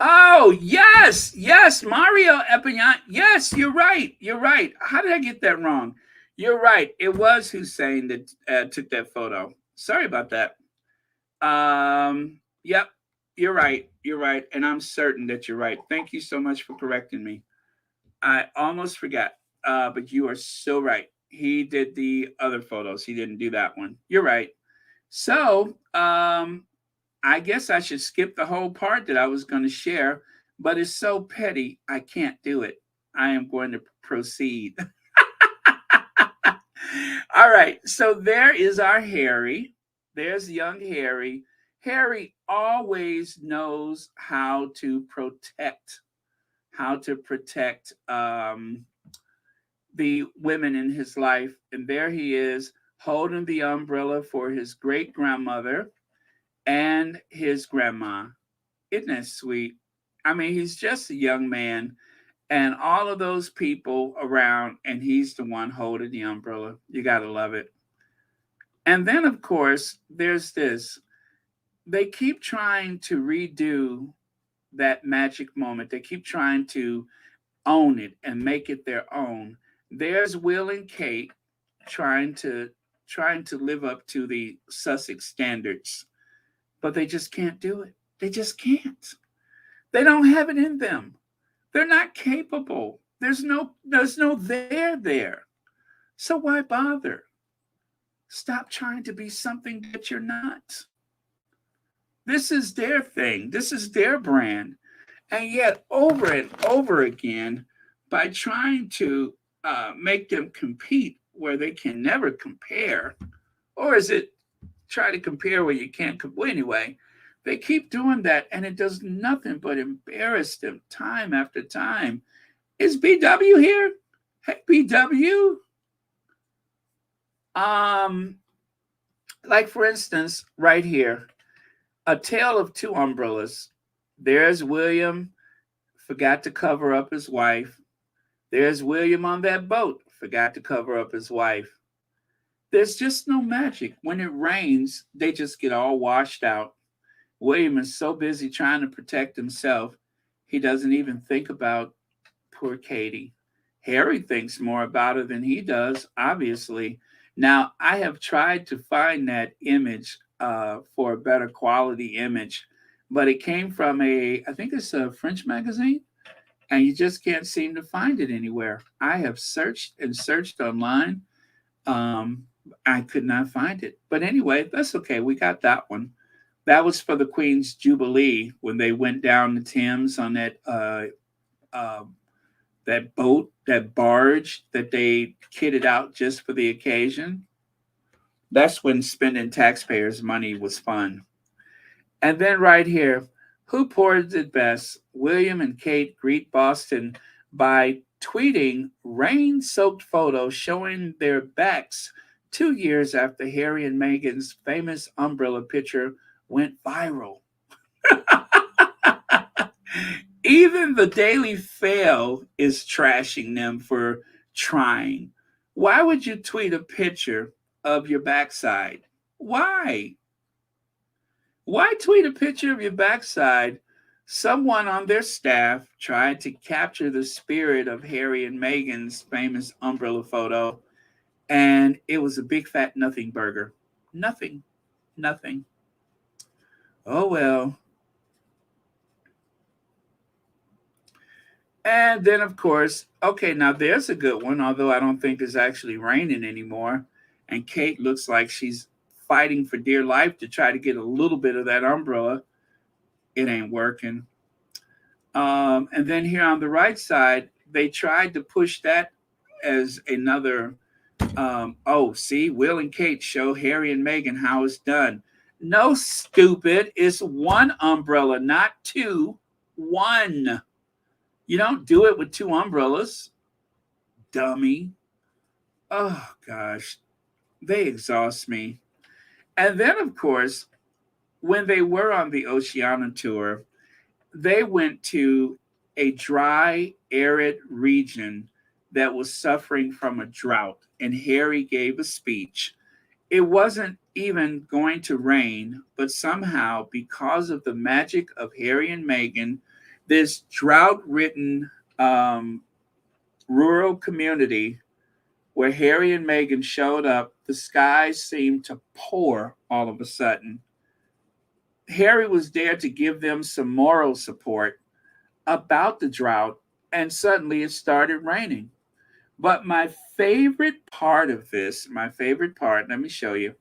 Oh, yes, yes, Mario Epignan. Yes, you're right. You're right. How did I get that wrong? You're right. It was Hussein that took that photo. Sorry about that. Yep, you're right. You're right. And I'm certain that you're right. Thank you so much for correcting me. I almost forgot, but you are so right. He did the other photos. He didn't do that one. You're right. So, I guess I should skip the whole part that I was going to share, but it's so petty, I can't do it. I am going to proceed. All right, so there is our Harry. There's young Harry. Harry always knows how to protect, the women in his life. And there he is holding the umbrella for his great grandmother and his grandma. Isn't that sweet? I mean, he's just a young man, and all of those people around, and he's the one holding the umbrella. You got to love it. And then, of course, there's this. They keep trying to redo that magic moment. They keep trying to own it and make it their own. There's Will and Kate trying to live up to the Sussex standards, but they just can't do it. They just can't. They don't have it in them. They're not capable. There's no there there. So why bother? Stop trying to be something that you're not. This is their thing. This is their brand. And yet over and over again, by trying to make them compete where they can never compare, or is it try to compare where you can't. Well, anyway, they keep doing that, and it does nothing but embarrass them time after time. Is BW here? Hey, BW. Like for instance, right here, A Tale of Two Umbrellas. There's William, forgot to cover up his wife. There's William on that boat, forgot to cover up his wife. There's just no magic. When it rains, they just get all washed out. William is so busy trying to protect himself, he doesn't even think about poor Katie. Harry thinks more about her than he does, obviously. Now, I have tried to find that image for a better quality image, but it came from I think it's a French magazine, and you just can't seem to find it anywhere. I have searched and searched online. I could not find it. But anyway, that's okay. We got that one. That was for the Queen's Jubilee when they went down the Thames on uh, that boat, that barge that they kitted out just for the occasion. That's when spending taxpayers' money was fun. And then right here, who poured it best? William and Kate greet Boston by tweeting rain-soaked photos showing their backs 2 years after Harry and Meghan's famous umbrella picture went viral. Even the Daily Fail is trashing them for trying. Why would you tweet a picture of your backside? Why? Why tweet a picture of your backside? Someone on their staff tried to capture the spirit of Harry and Meghan's famous umbrella photo, and it was a big fat nothing burger. Nothing, nothing. Oh well. And then, of course, okay, now there's a good one, although I don't think it's actually raining anymore. And Kate looks like she's fighting for dear life to try to get a little bit of that umbrella. It ain't working. And then here on the right side, they tried to push that as another. Oh, see, Will and Kate show Harry and Meghan how it's done. No, stupid. It's one umbrella, not two. One. You don't do it with two umbrellas, dummy. Oh, gosh. They exhaust me. And then, of course, when they were on the Oceania tour, they went to a dry, arid region that was suffering from a drought, and Harry gave a speech. It wasn't even going to rain, but somehow, because of the magic of Harry and Meghan, this drought-ridden rural community where Harry and Meghan showed up, the skies seemed to pour all of a sudden. Harry was there to give them some moral support about the drought, and suddenly it started raining. But my favorite part of this, my favorite part, let me show you.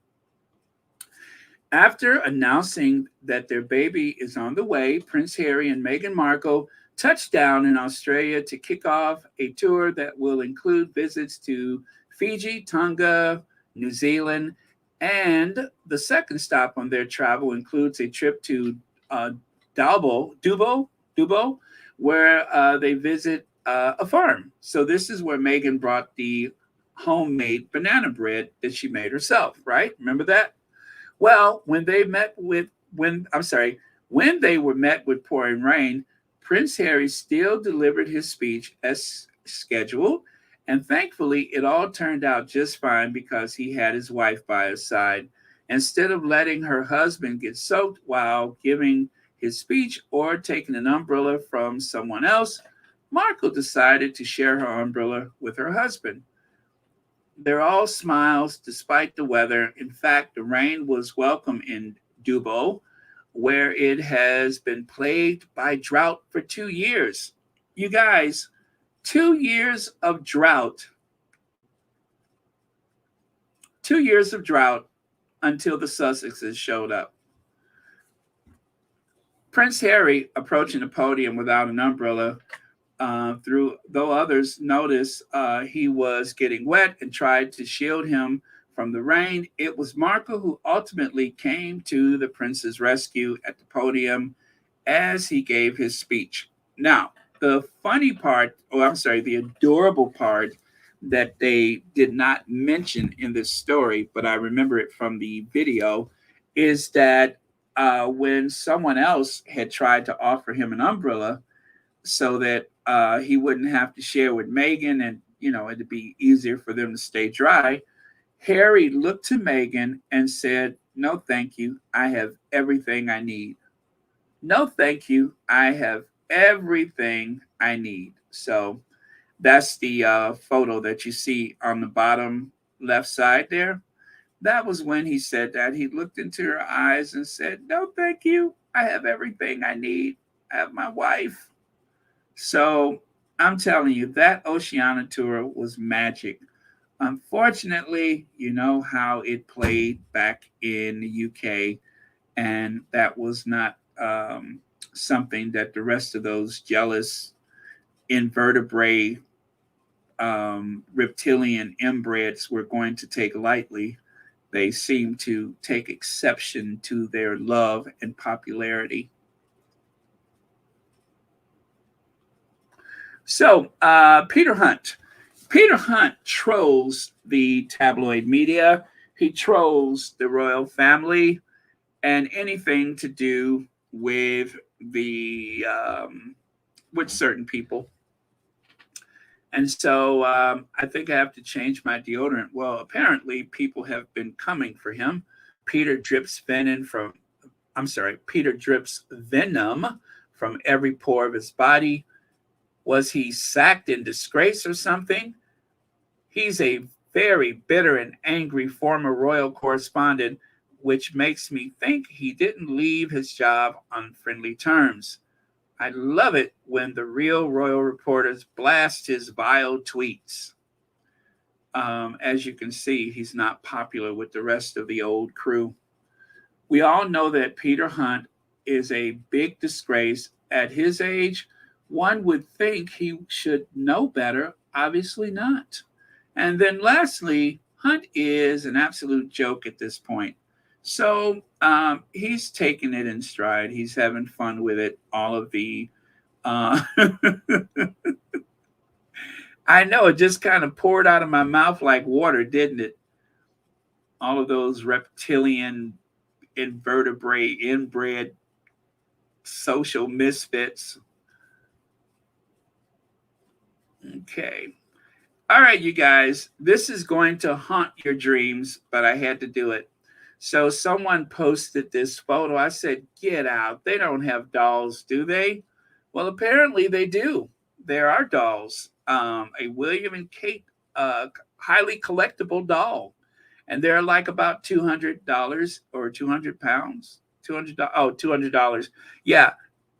After announcing that their baby is on the way, Prince Harry and Meghan Markle touched down in Australia to kick off a tour that will include visits to Fiji, Tonga, New Zealand, and the second stop on their travel includes a trip to Dubo, where they visit a farm. So this is where Meghan brought the homemade banana bread that she made herself, right? Remember that? Well, when they were met with pouring rain, Prince Harry still delivered his speech as scheduled, and thankfully it all turned out just fine because he had his wife by his side. Instead of letting her husband get soaked while giving his speech or taking an umbrella from someone else, Markle decided to share her umbrella with her husband. They're all smiles despite the weather. In fact, the rain was welcome in Dubo, where it has been plagued by drought for 2 years. You guys, 2 years of drought, 2 years of drought until the Sussexes showed up. Prince Harry approaching the podium without an umbrella though others noticed he was getting wet and tried to shield him from the rain. It was Markle who ultimately came to the prince's rescue at the podium as he gave his speech. Now, the funny part, the adorable part that they did not mention in this story, but I remember it from the video, is that when someone else had tried to offer him an umbrella, so that he wouldn't have to share with Meghan and, it'd be easier for them to stay dry. Harry looked to Meghan and said, "No, thank you. I have everything I need. No, thank you. I have everything I need." So that's the photo that you see on the bottom left side there. That was when he said that. He looked into her eyes and said, "No, thank you. I have everything I need. I have my wife." So I'm telling you, that Oceania tour was magic. Unfortunately, you know how it played back in the UK. And that was not something that the rest of those jealous invertebrate reptilian inbreds were going to take lightly. They seemed to take exception to their love and popularity. So, Peter Hunt. Peter Hunt trolls the tabloid media. He trolls the royal family and anything to do with the with certain people. And so I think I have to change my deodorant. Well, apparently people have been coming for him. Peter drips venom from, I'm sorry, Peter drips venom from every pore of his body. Was he sacked in disgrace or something? He's a very bitter and angry former royal correspondent, which makes me think he didn't leave his job on friendly terms. I love it when the real royal reporters blast his vile tweets. As you can see, he's not popular with the rest of the old crew. We all know that Peter Hunt is a big disgrace. At his age, one would think he should know better. Obviously not. And then lastly, Hunt is an absolute joke at this point. So he's taking it in stride. He's having fun with it. All of the, I know it just kind of poured out of my mouth like water, didn't it? All of those reptilian, invertebrate, inbred, social misfits. Okay. All right, you guys, this is going to haunt your dreams, but I had to do it. So someone posted this photo. I said, get out. They don't have dolls, do they? Well, apparently they do. There are dolls. A William and Kate highly collectible doll. And they're like about $200 or 200 pounds. $200. Yeah,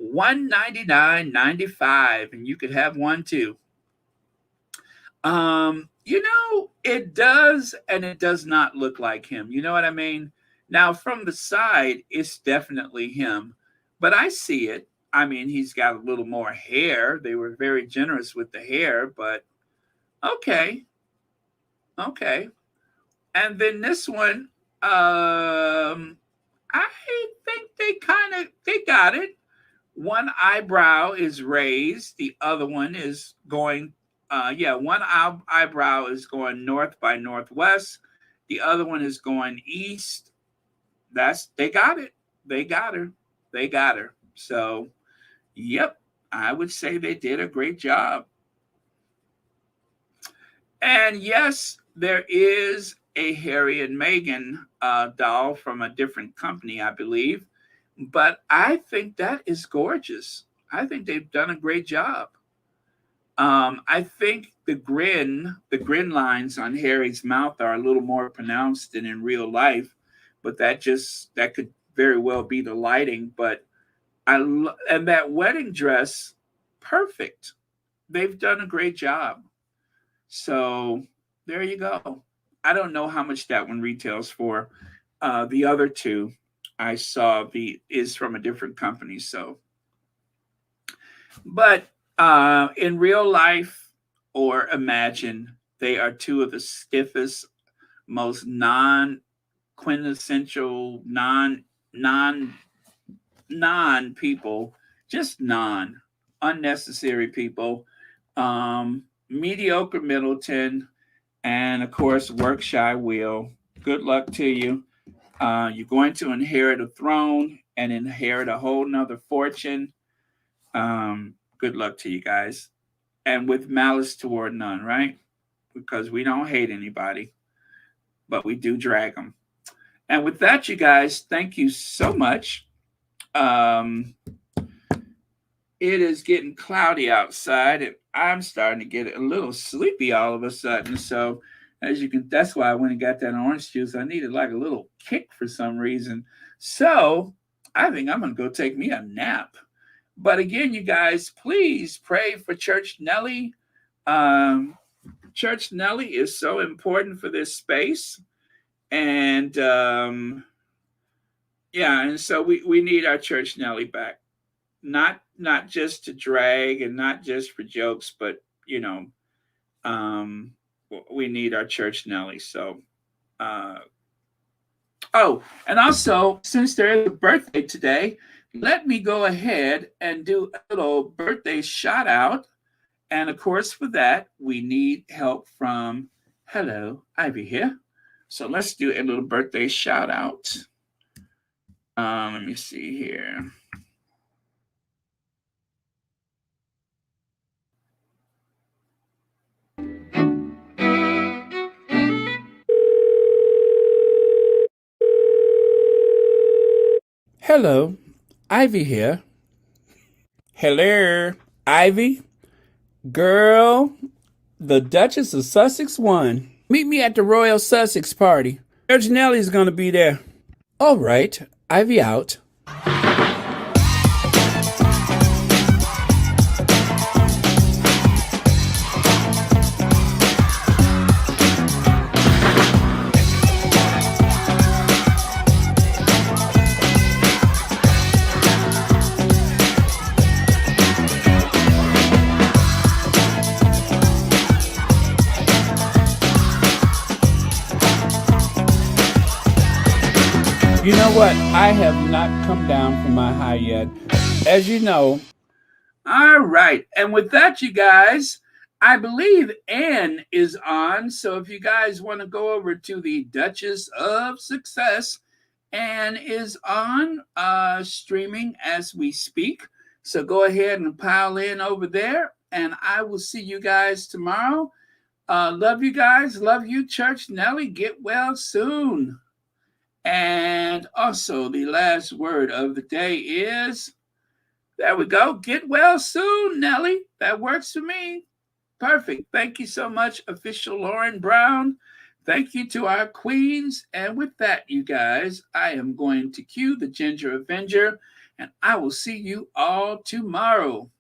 $199.95, and you could have one too. It does and it does not look like him. You know what I mean? Now, from the side, it's definitely him, but I see it. I mean, he's got a little more hair. They were very generous with the hair, but okay. Okay. And then this one, I think they got it. One eyebrow is raised, the other one is going one eyebrow is going north by northwest. The other one is going east. They got it. They got her. They got her. So, yep, I would say they did a great job. And yes, there is a Harry and Meghan doll from a different company, I believe. But I think that is gorgeous. I think they've done a great job. I think the grin lines on Harry's mouth are a little more pronounced than in real life, but that could very well be the lighting. But and that wedding dress, perfect. They've done a great job. So there you go. I don't know how much that one retails for. The other two I saw is from a different company. So, but in real life or imagine, they are two of the stiffest, most non-quintessential, non people, just unnecessary people. Mediocre Middleton, and of course, work shy Will. Good luck to you. You're going to inherit a throne and inherit a whole nother fortune. Good luck to you guys. And with malice toward none, right? Because we don't hate anybody, but we do drag them. And with that, you guys, thank you so much. It is getting cloudy outside, and I'm starting to get a little sleepy all of a sudden. So, that's why I went and got that orange juice. I needed like a little kick for some reason. So, I think I'm going to go take me a nap. But again, you guys, please pray for Church Nellie. Church Nellie is so important for this space. And Yeah, and so we need our church Nelly back. Not just to drag and not just for jokes, but um, we need our church Nelly. So uh, oh, and also, since there is a birthday today, let me go ahead and do a little birthday shout out. And of course, for that, we need help from Hello, Ivy here. So let's do a little birthday shout out. Let me see here. Hello, Ivy here. Hello, Ivy. Girl, the Duchess of Sussex won. Meet me at the Royal Sussex party. George Nelly's gonna be there. All right, Ivy out. You know what? I have not come down from my high yet. As you know. All right. And with that, you guys, I believe Anne is on. So if you guys want to go over to the Duchess of Success, Anne is on streaming as we speak. So go ahead and pile in over there. And I will see you guys tomorrow. Love you guys. Love you, Church Nelly. Get well soon. And also, the last word of the day is, there we go. Get well soon, Nelly. That works for me. Perfect. Thank you so much, official Lauren Brown. Thank you to our queens. And with that, you guys, I am going to cue the Ginger Avenger, and I will see you all tomorrow.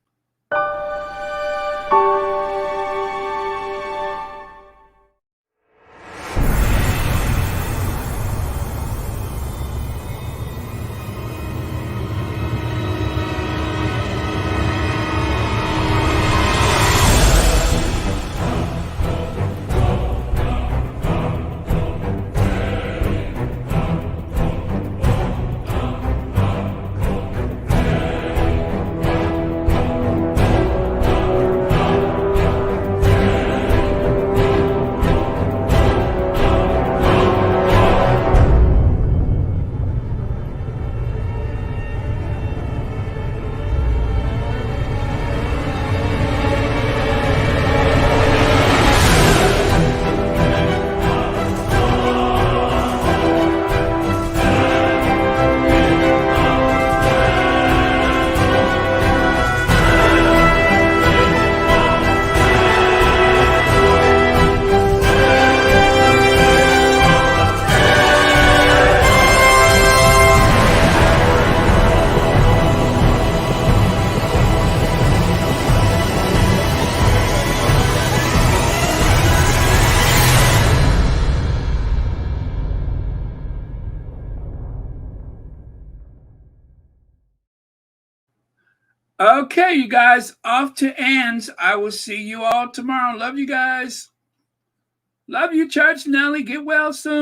Okay, you guys, off to Anne's. I will see you all tomorrow. Love you guys. Love you, Church Nelly. Get well soon.